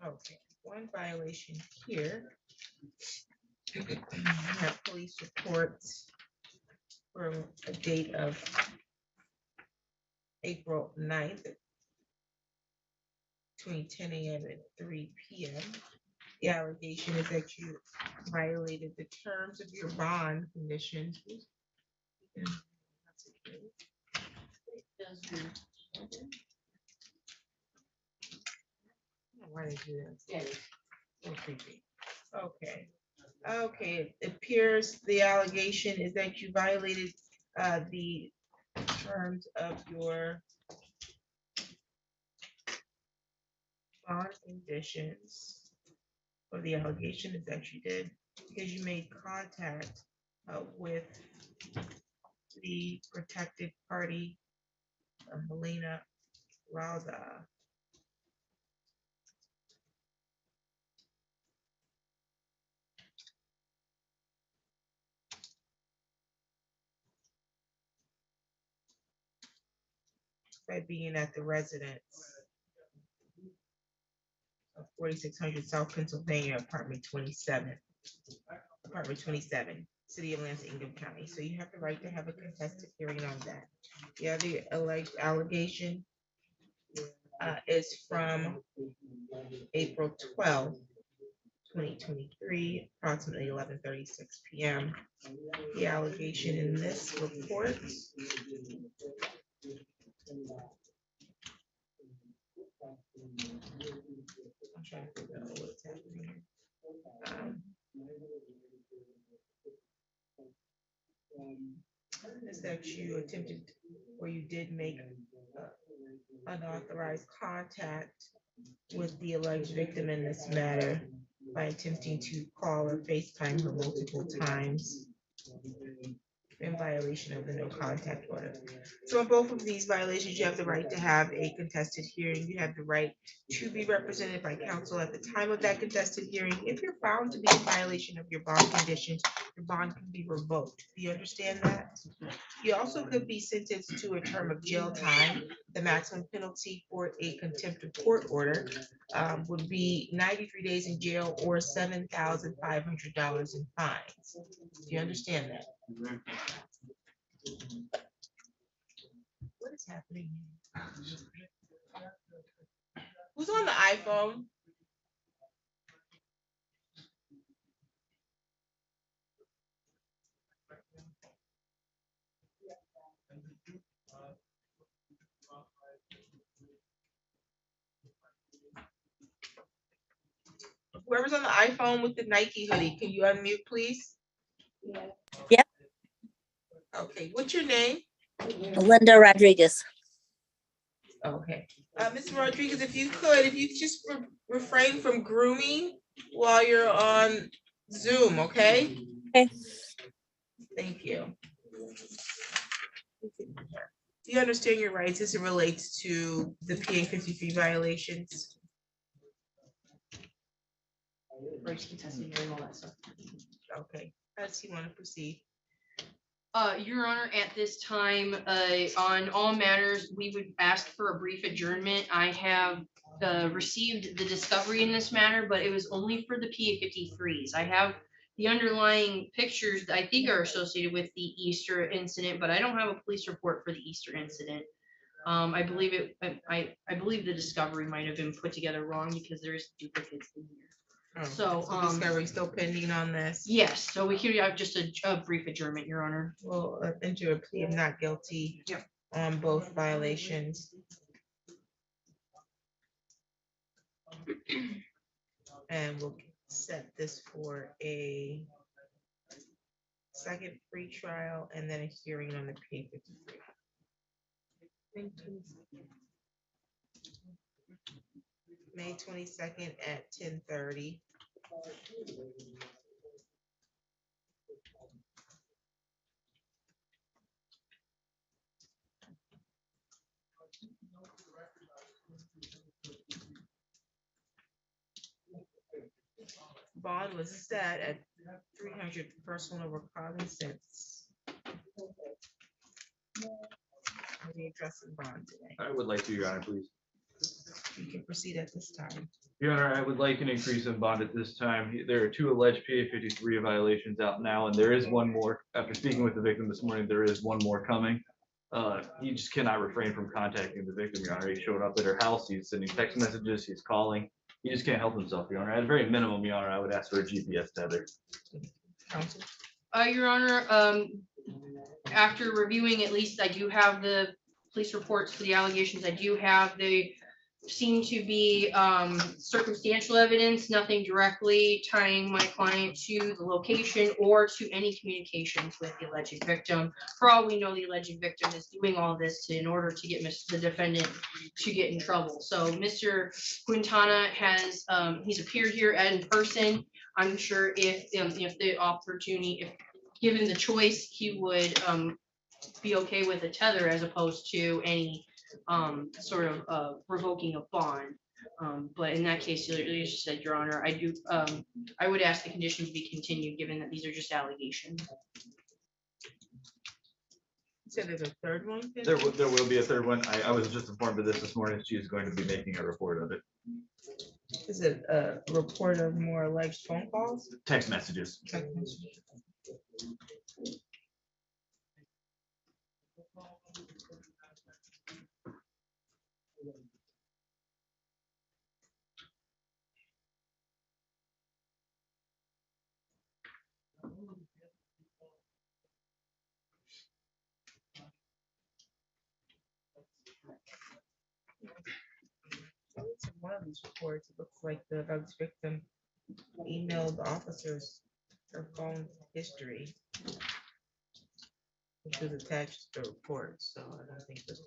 Okay, one violation here. We have police reports from a date of April 9th between 10 a.m. and 3 p.m. The allegation is that you violated the terms of your bond conditions. Why did you do that? So creepy. Okay. Okay, it appears the allegation is that you violated the terms of your bond conditions. Or the allegation is that you did because you made contact with the protected party, Helena Rauda. By being at the residence of 4600 South Pennsylvania, apartment 27, City of Lansing, Ingham County. So you have the right to have a contested hearing on that. The other alleged allegation is from April 12th, 2023, approximately 11:36 p.m. The allegation in this report I'm trying to figure out what's happening here. Is that you attempted or you did make unauthorized contact with the alleged victim in this matter by attempting to call or FaceTime her multiple times in violation of the no contact order. So in both of these violations, you have the right to have a contested hearing. You have the right to be represented by counsel at the time of that contested hearing. If you're found to be in violation of your bond conditions, your bond can be revoked. Do you understand that? You also could be sentenced to a term of jail time. The maximum penalty for a contempt of court order would be 93 days in jail or $7,500 in fines. Do you understand that? What is happening? Who's on the iPhone? Whoever's on the iPhone with the Nike hoodie, can you unmute, please? Yep. Okay, what's your name? Linda Rodriguez. Okay. Mr. Rodriguez, if you just refrain from grooming while you're on Zoom, okay? Okay. Thank you. Do you understand your rights as it relates to the PA 53 violations? Okay, how does he want to proceed? Your Honor, at this time, on all matters, we would ask for a brief adjournment. I have received the discovery in this matter, but it was only for the PA 53s. I have the underlying pictures that I think are associated with the Easter incident, but I don't have a police report for the Easter incident. I believe I believe the discovery might have been put together wrong because there's duplicates in here. So discovery still pending on this? Yes, so we could have just a brief adjournment, Your Honor. Well, enter a plea of not guilty on both violations. And we'll set this for a second free trial and then a hearing on the PA 53. May 22nd at 10:30. Bond was set at 300 personal recognizance. Are we addressing bond today? I would like to, Your Honor, please. You can proceed at this time. Your Honor, I would like an increase in bond at this time. There are 2 alleged PA 53 violations out now, and there is one more. After speaking with the victim this morning, there is one more coming. He just cannot refrain from contacting the victim, Your Honor. He showed up at her house, he's sending text messages, he's calling. He just can't help himself, Your Honor. At a very minimum, Your Honor, I would ask for a GPS tether. Counsel? Your Honor, after reviewing, at least I do have the police reports for the allegations I do have. They seem to be circumstantial evidence, nothing directly tying my client to the location or to any communications with the alleged victim. For all we know, the alleged victim is doing all this in order to get the defendant to get in trouble. So Mr. Quintana has, he's appeared here in person. I'm sure if the opportunity, if given the choice, he would be okay with a tether as opposed to any sort of revoking a bond. But in that case, you just said, Your Honor, I do, I would ask the condition to be continued, given that these are just allegations. So there's a third one? There will be a third one. I was just informed of this morning. She is going to be making a report of it. Is it a report of more alleged phone calls? Text messages. Text messages. One of these reports, it looks like the alleged victim emailed the officers her phone history, which was attached to the report, so I don't think that.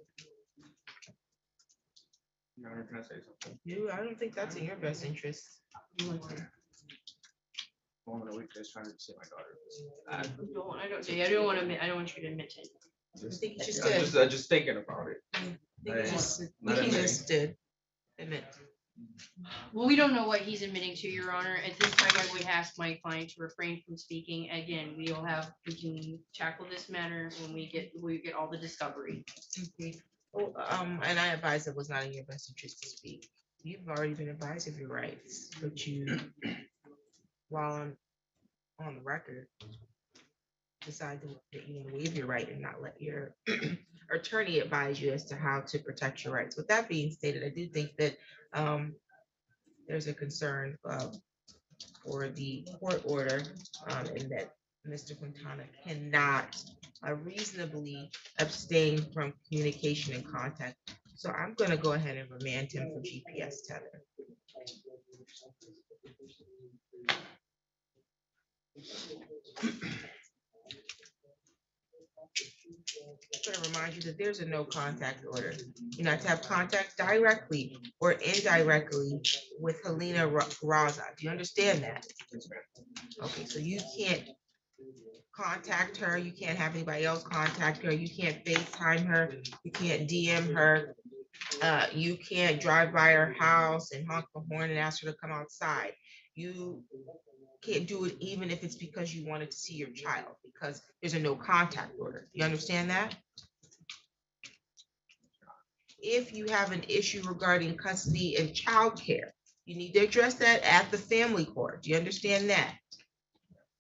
Your Honor, can I say something? I don't think that's in your best interest. Moment a week, just trying to see my daughter. I don't want you to admit it. I think you just I'm did. just thinking about it. I think you just did. Admit. Well, we don't know what he's admitting to, Your Honor. At this time, I would ask my client to refrain from speaking. Again, we can tackle this matter when we get all the discovery. Okay. Well, and I advise it was not in your best interest to speak. You've already been advised of your rights, but you, while on the record, decide that you want to waive your right and not let your attorney advise you as to how to protect your rights. With that being stated, I do think that there's a concern for the court order and that Mr. Quintana cannot reasonably abstain from communication and contact. So I'm going to go ahead and remand him for GPS tether. I'm going to remind you that there's a no contact order. You're not to have contact directly or indirectly with Helena Raza. Do you understand that? Okay, so you can't contact her. You can't have anybody else contact her. You can't FaceTime her. You can't DM her. You can't drive by her house and honk the horn and ask her to come outside. You can't do it even if it's because you wanted to see your child, because there's a no contact order. You understand that? If you have an issue regarding custody and childcare, you need to address that at the family court. Do you understand that?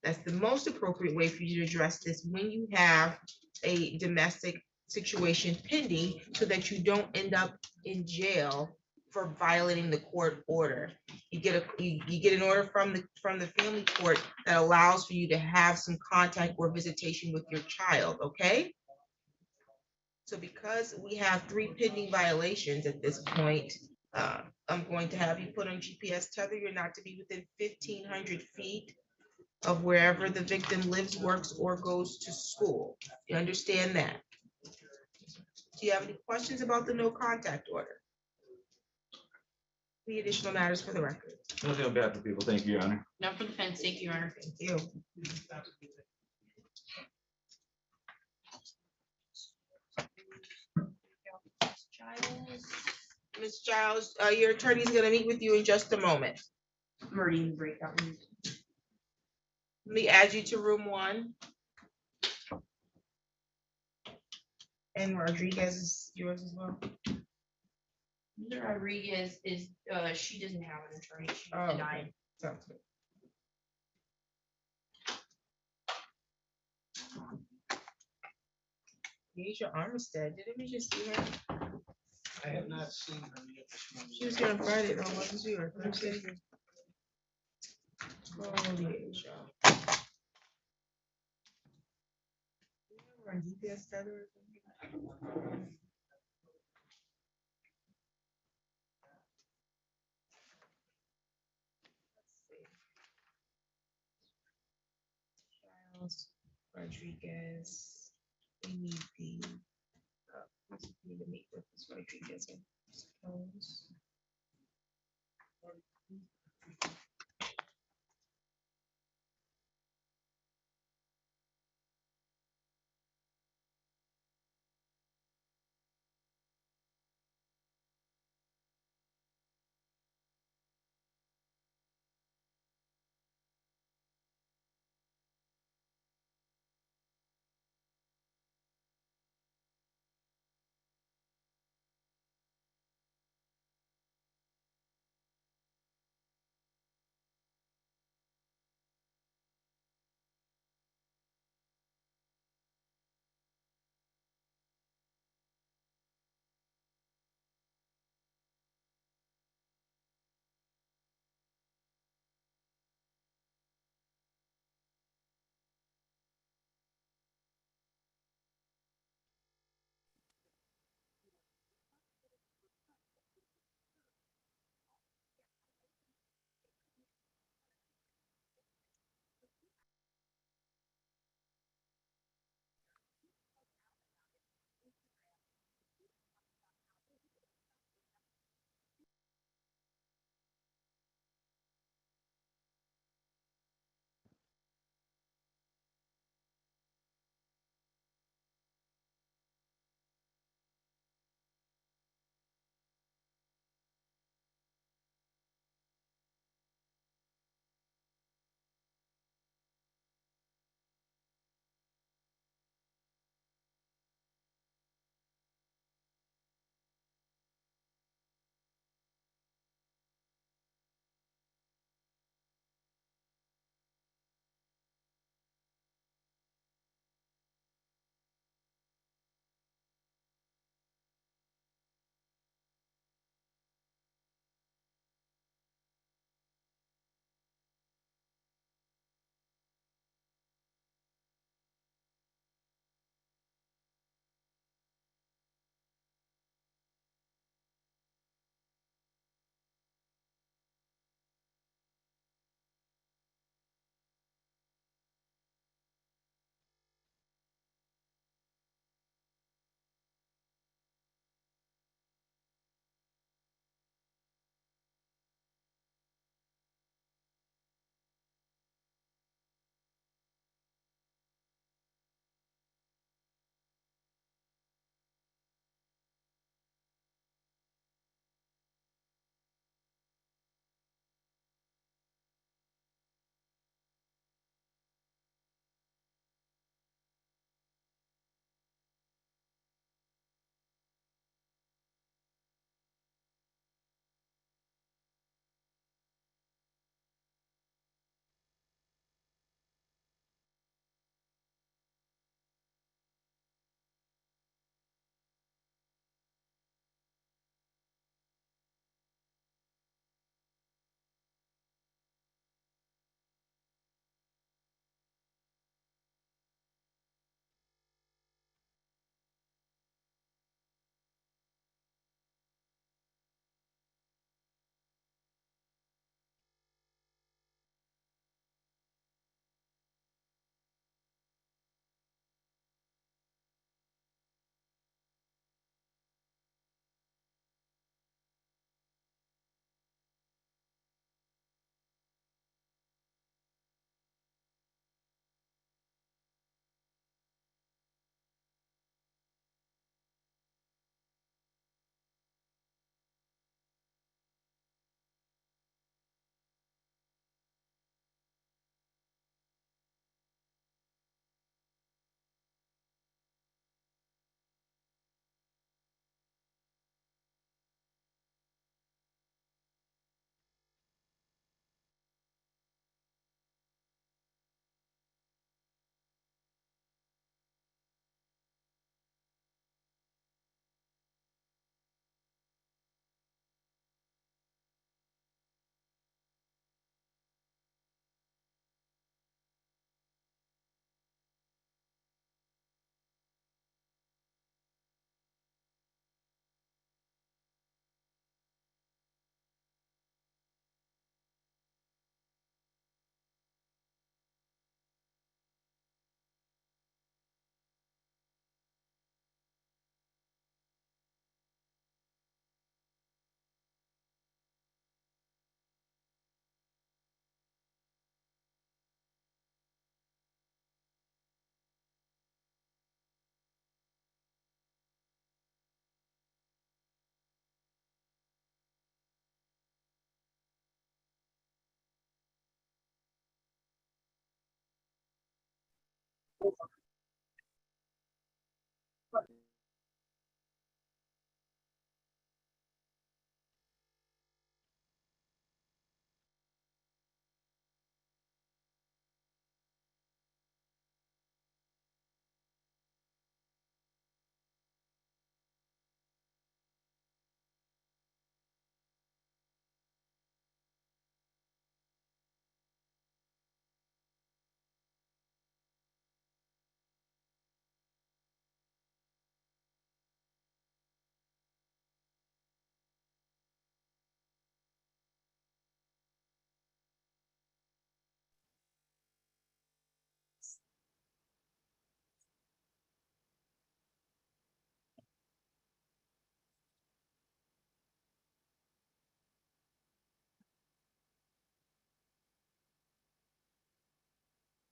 That's the most appropriate way for you to address this when you have a domestic situation pending, so that you don't end up in jail for violating the court order. You get an order from the family court that allows for you to have some contact or visitation with your child, okay? So because we have 3 pending violations at this point, I'm going to have you put on GPS tether. You're not to be within 1,500 feet of wherever the victim lives, works, or goes to school. You understand that? Do you have any questions about the no contact order? Any additional matters for the record? Nothing on behalf of people. Thank you, Your Honor. Not for the fence, thank you, Your Honor. Thank you. Ms. Giles, your attorney is going to meet with you in just a moment. I'm already in the breakout room. Let me add you to room 1. And Rodriguez is yours as well. Mr. Rodriguez is, she doesn't have an attorney. She Oh, denied. Sounds good. Deja Armistead, didn't we just see her? I have not seen her yet this morning. She was here on Friday, though, wasn't she? Or Thursday? Oh, Deja. We're on GPS tether or something? Ms. Rodriguez. We need the, possibly to meet with Ms. Rodriguez, I suppose.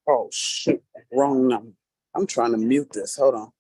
Oh, shoot, wrong number. I'm trying to mute this. Hold on.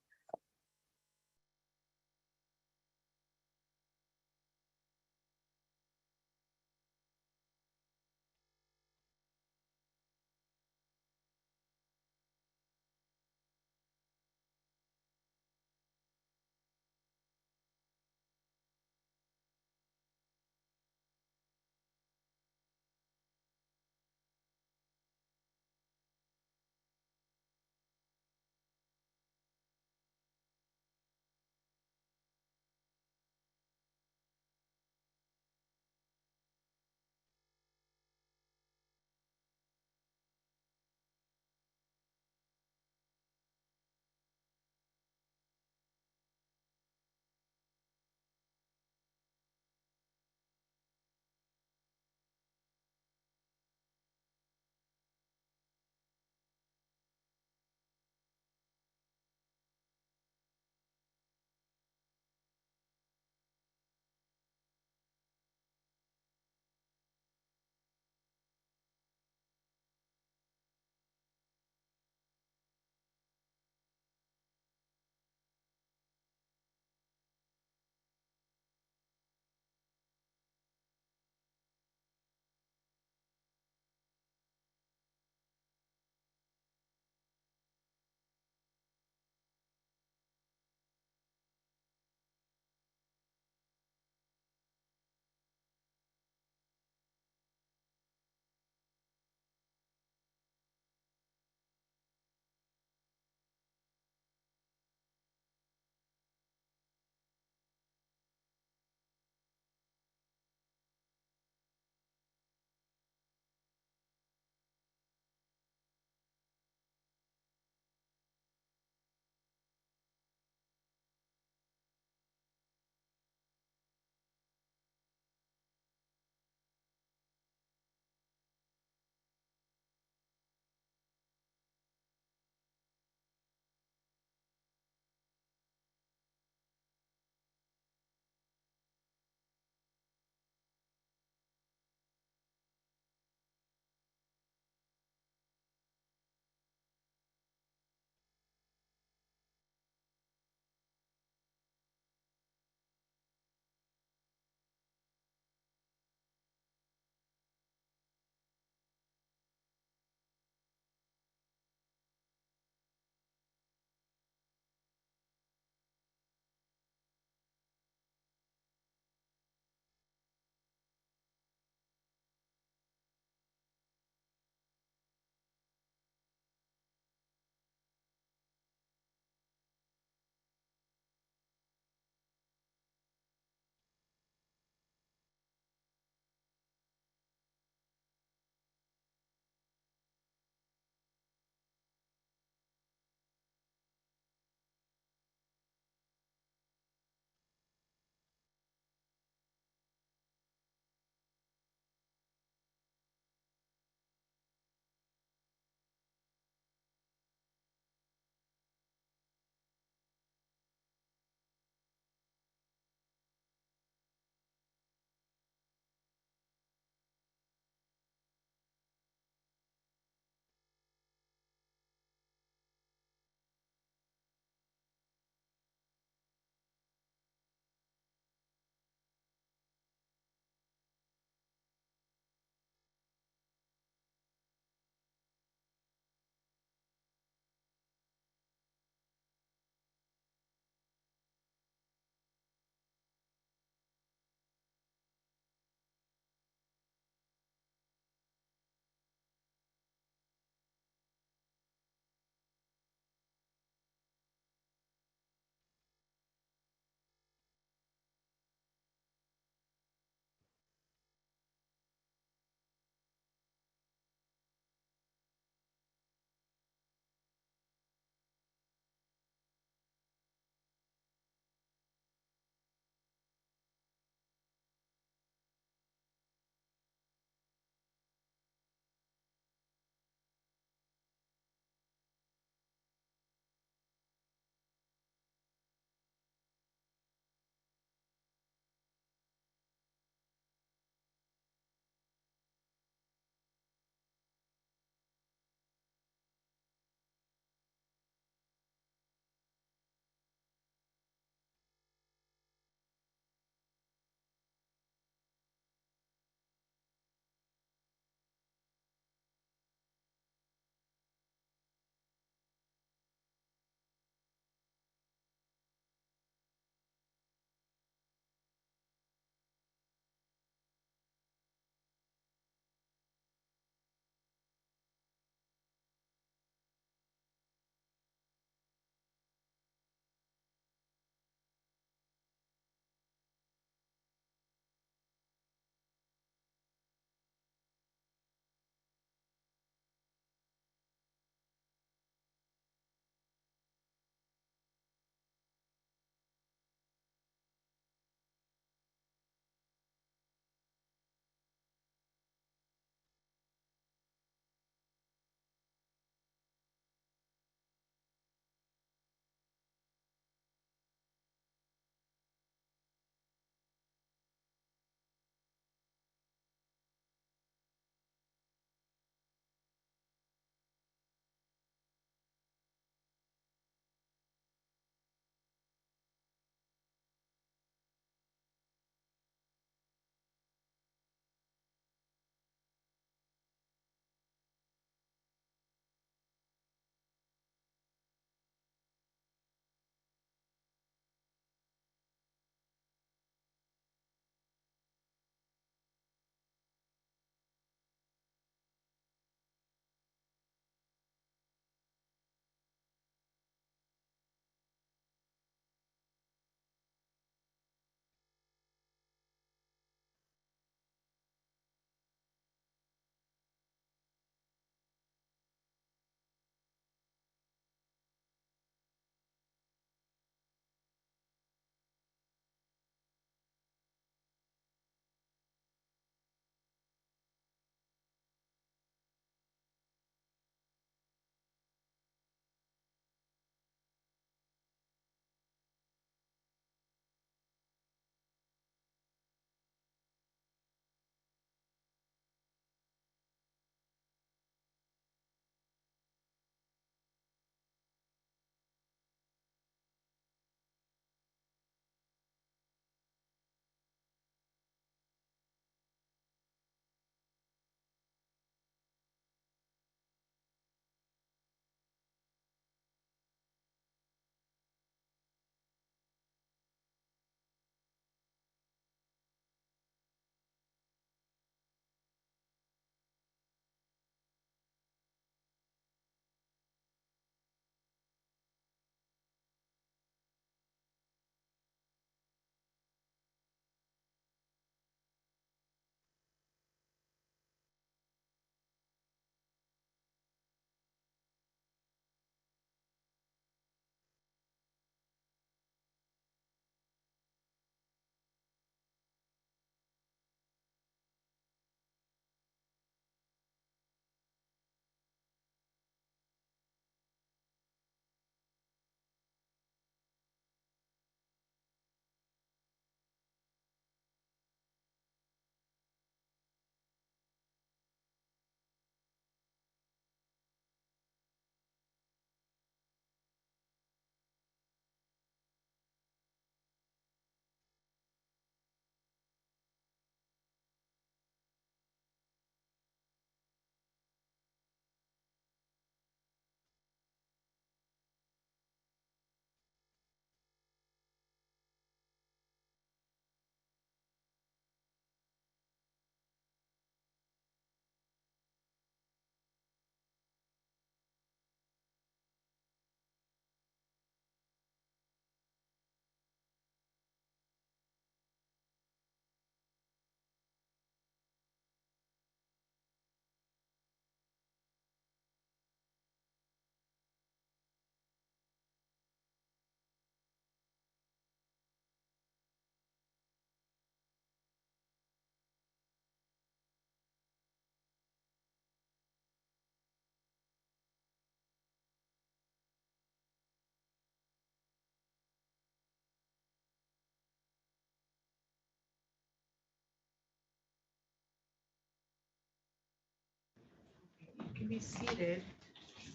be seated.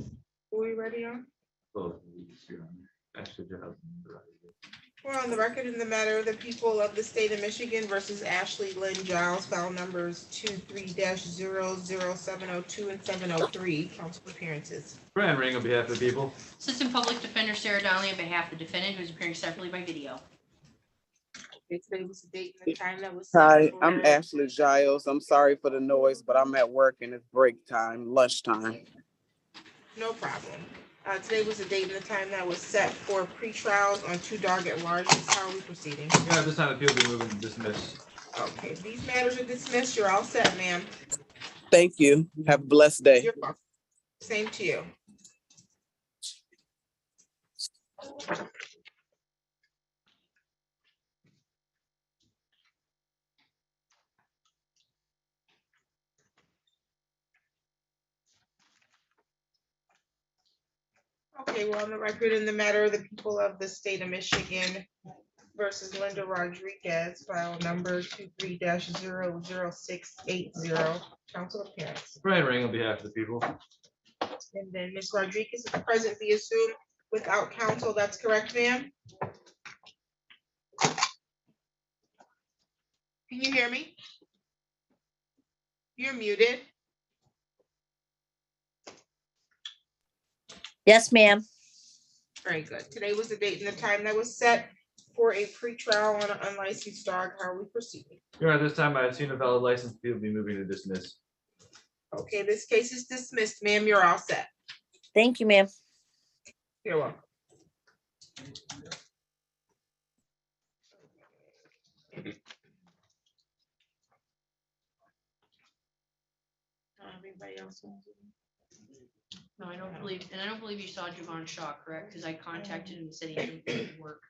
Are we ready on? Actually, We're on the record in the matter of the people of the state of Michigan versus Ashley Lynn Giles, file numbers 23-00702 and 703. Council appearances. Brian Ring on behalf of the people. Assistant Public Defender Sarah Donnelly on behalf of the defendant who is appearing separately by video. Today was the date and the time that was set Hi, for- I'm Ashley Giles. I'm sorry for the noise, but I'm at work and it's break time, lunchtime. No problem. Today was the date and the time that was set for pre-trials on 2 dog at larges. How are we proceeding? Yeah, this time the people will be moving to dismiss. Okay, these matters are dismissed. You're all set, ma'am. Thank you. Have a blessed day. You're welcome. Same to you. Okay, we're on the record in the matter of the people of the state of Michigan versus Linda Rodriguez, file number 23-00680. Council appearance. Brian Ring on behalf of the people. And then Ms. Rodriguez is present via Zoom without counsel. That's correct, ma'am? Can you hear me? You're muted. Yes, ma'am. Very good. Today was the date and the time that was set for a pretrial on an unlicensed dog. How are we proceeding? Your Honor, this time I have seen a valid license. People will be moving to dismiss. Okay, this case is dismissed, ma'am. You're all set. Thank you, ma'am. You're welcome. Everybody else? No, I don't believe, and I don't believe you saw Javon Shaw, correct? Because I contacted him and said he didn't work.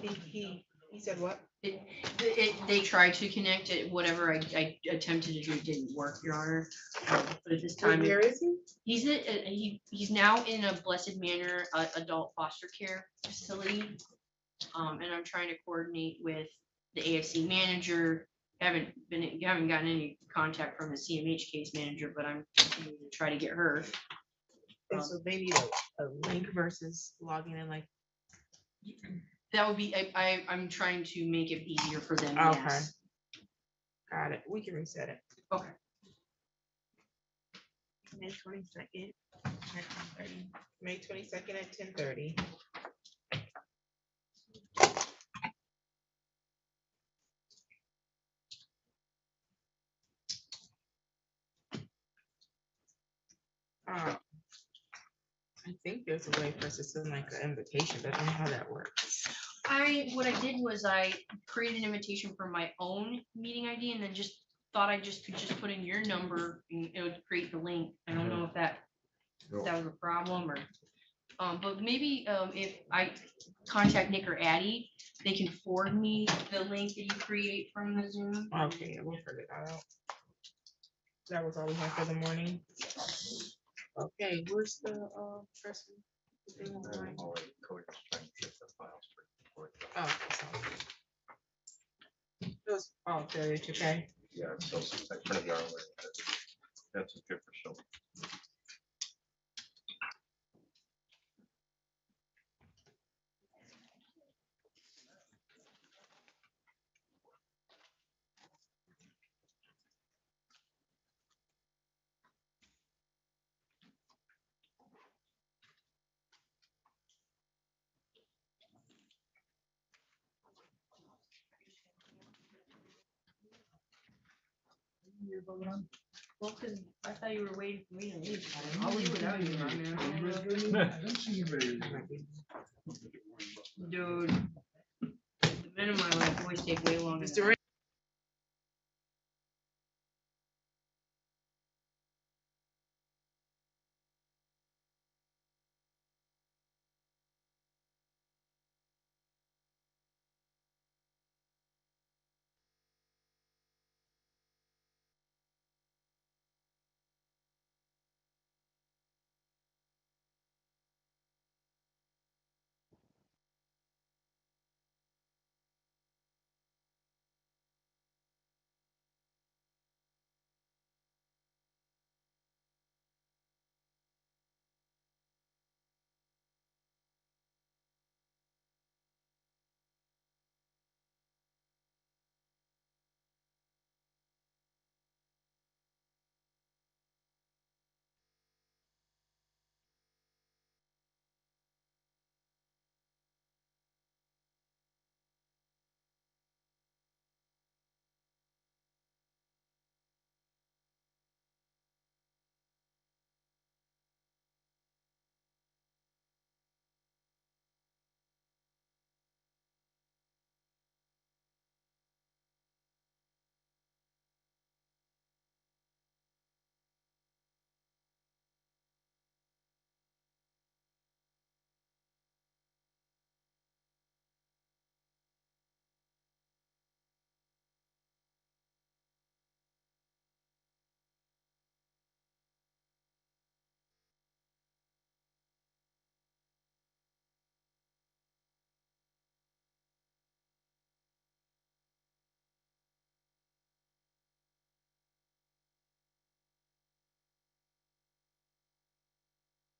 He said what? They tried to connect it, whatever I attempted to do didn't work, Your Honor. But at this time. Where is he? He's now in a Blessed Manor adult foster care facility. And I'm trying to coordinate with the AFC manager. Haven't gotten any contact from the CMH case manager, but I'm continuing to try to get her. And so they need a link versus logging in like. That would be, I'm trying to make it easier for them, Okay. yes. Got it. We can reset it. Okay. May 22nd at 10:30. May 22nd at 10:30. I think there's a way for us to send like an invitation, but I don't know how that works. What I did was I created an invitation for my own meeting ID and then just thought I could just put in your number and it would create the link. I don't know if that was a problem or, but maybe if I contact Nick or Addie, they can forward me the link that you create from the Zoom. Okay, we'll figure that out. That was all we had for the morning. Okay, where's the person? Oh, those, oh, there, it's okay. Yeah, so I printed your own. That's okay for sure. Well, because I thought you were waiting for me to leave. I'll leave without you, man. Dude. The minimum I like always take way longer. Mr.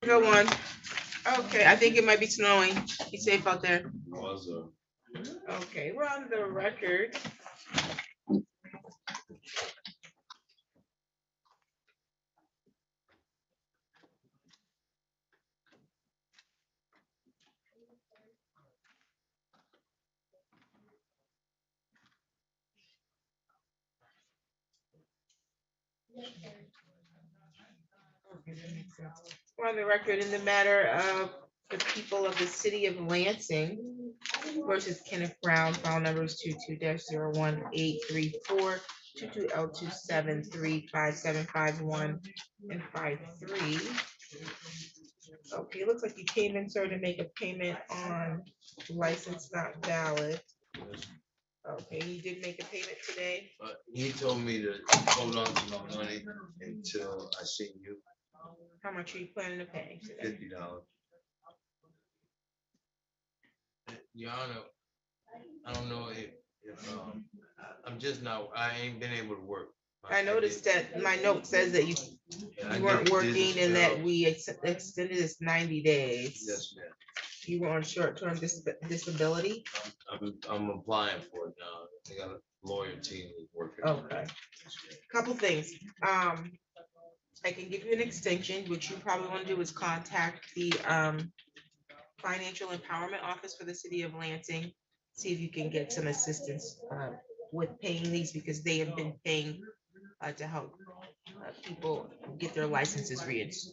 Good one. Okay, I think it might be snowing. Be safe out there. Okay, we're on the record. Okay, that makes sense. We're on the record in the matter of the people of the city of Lansing versus Kenneth Brown, file numbers 22-01834, 22L2735751 and 53. Okay, it looks like you came in, sir, to make a payment on license not valid. Okay, you did make a payment today. He told me to hold on to my money until I see you. How much are you planning to pay today? $50. Your Honor, I don't know if I'm just now, I ain't been able to work. I noticed that my note says that you weren't working and that we extended this 90 days. Yes, ma'am. You were on short-term disability? I'm applying for it now. I got a lawyer team who's working. Okay. Couple things. I can give you an extension. What you probably want to do is contact the Financial Empowerment Office for the city of Lansing. See if you can get some assistance with paying these, because they have been paying to help people get their licenses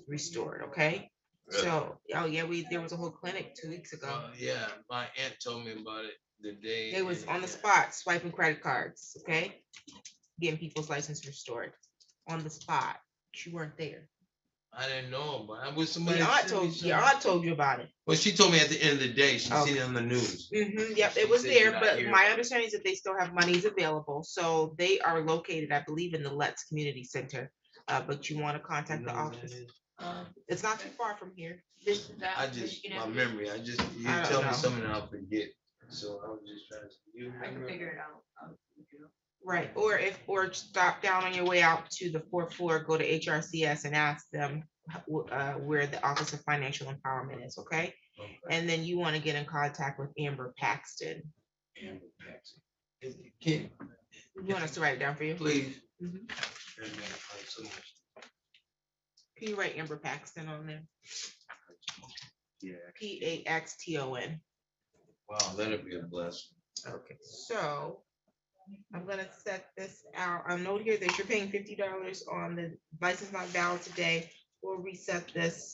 restored, okay? So, oh yeah, there was a whole clinic 2 weeks ago. Yeah, my aunt told me about it the day. It was on the spot, swiping credit cards, okay? Getting people's license restored on the spot. You weren't there. I didn't know, but I was somebody. Your aunt told you about it. Well, she told me at the end of the day, she seen it on the news. Yep, it was there, but my understanding is that they still have monies available. So they are located, I believe, in the Let's Community Center. But you want to contact the office. It's not too far from here. I just, my memory, you tell me something and I'll forget. So I was just trying to. I can figure it out. Right, or stop down on your way out to the 4th floor, go to HRCS and ask them where the Office of Financial Empowerment is, okay? And then you want to get in contact with Amber Paxton. Amber Paxton. You want us to write it down for you? Please. Can you write Amber Paxton on there? Yeah. Paxton. Wow, that'd be a blessing. Okay, so I'm gonna set this out. I note here that you're paying $50 on the license not valid today. We'll reset these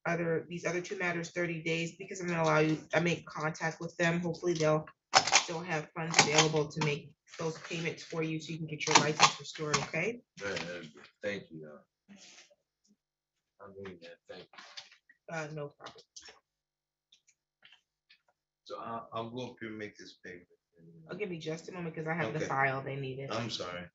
other 2 matters 30 days, because I'm gonna allow you, I make contact with them. Hopefully they'll still have funds available to make those payments for you so you can get your license restored, okay? Thank you. I mean that, thank you. No problem. So I'll go up here and make this payment. I'll give me just a moment because I have the file. They need it. I'm sorry.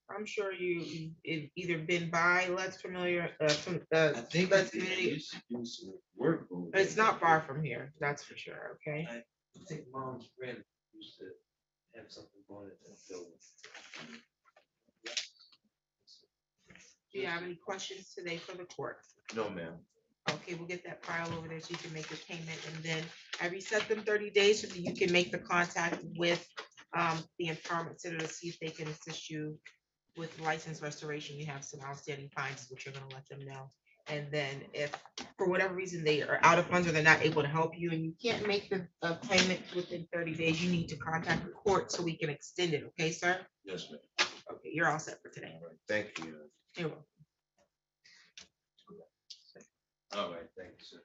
I'm sure you've either been by Let's Familiar from I think Let's Community. Work. It's not far from here, that's for sure, okay? I think Mom's friend used to have something going at that building. Do you have any questions today for the court? No, ma'am. Okay, we'll get that file over there so you can make your payment, and then I reset them 30 days so that you can make the contact with the Empowerment Center to see if they can assist you with license restoration. You have some outstanding fines, which you're gonna let them know. And then if for whatever reason they are out of funds or they're not able to help you and you can't make the payment within 30 days, you need to contact the court so we can extend it, okay, sir? Yes, ma'am. Okay, you're all set for today. All right, thank you. You're welcome. All right, thank you, sir.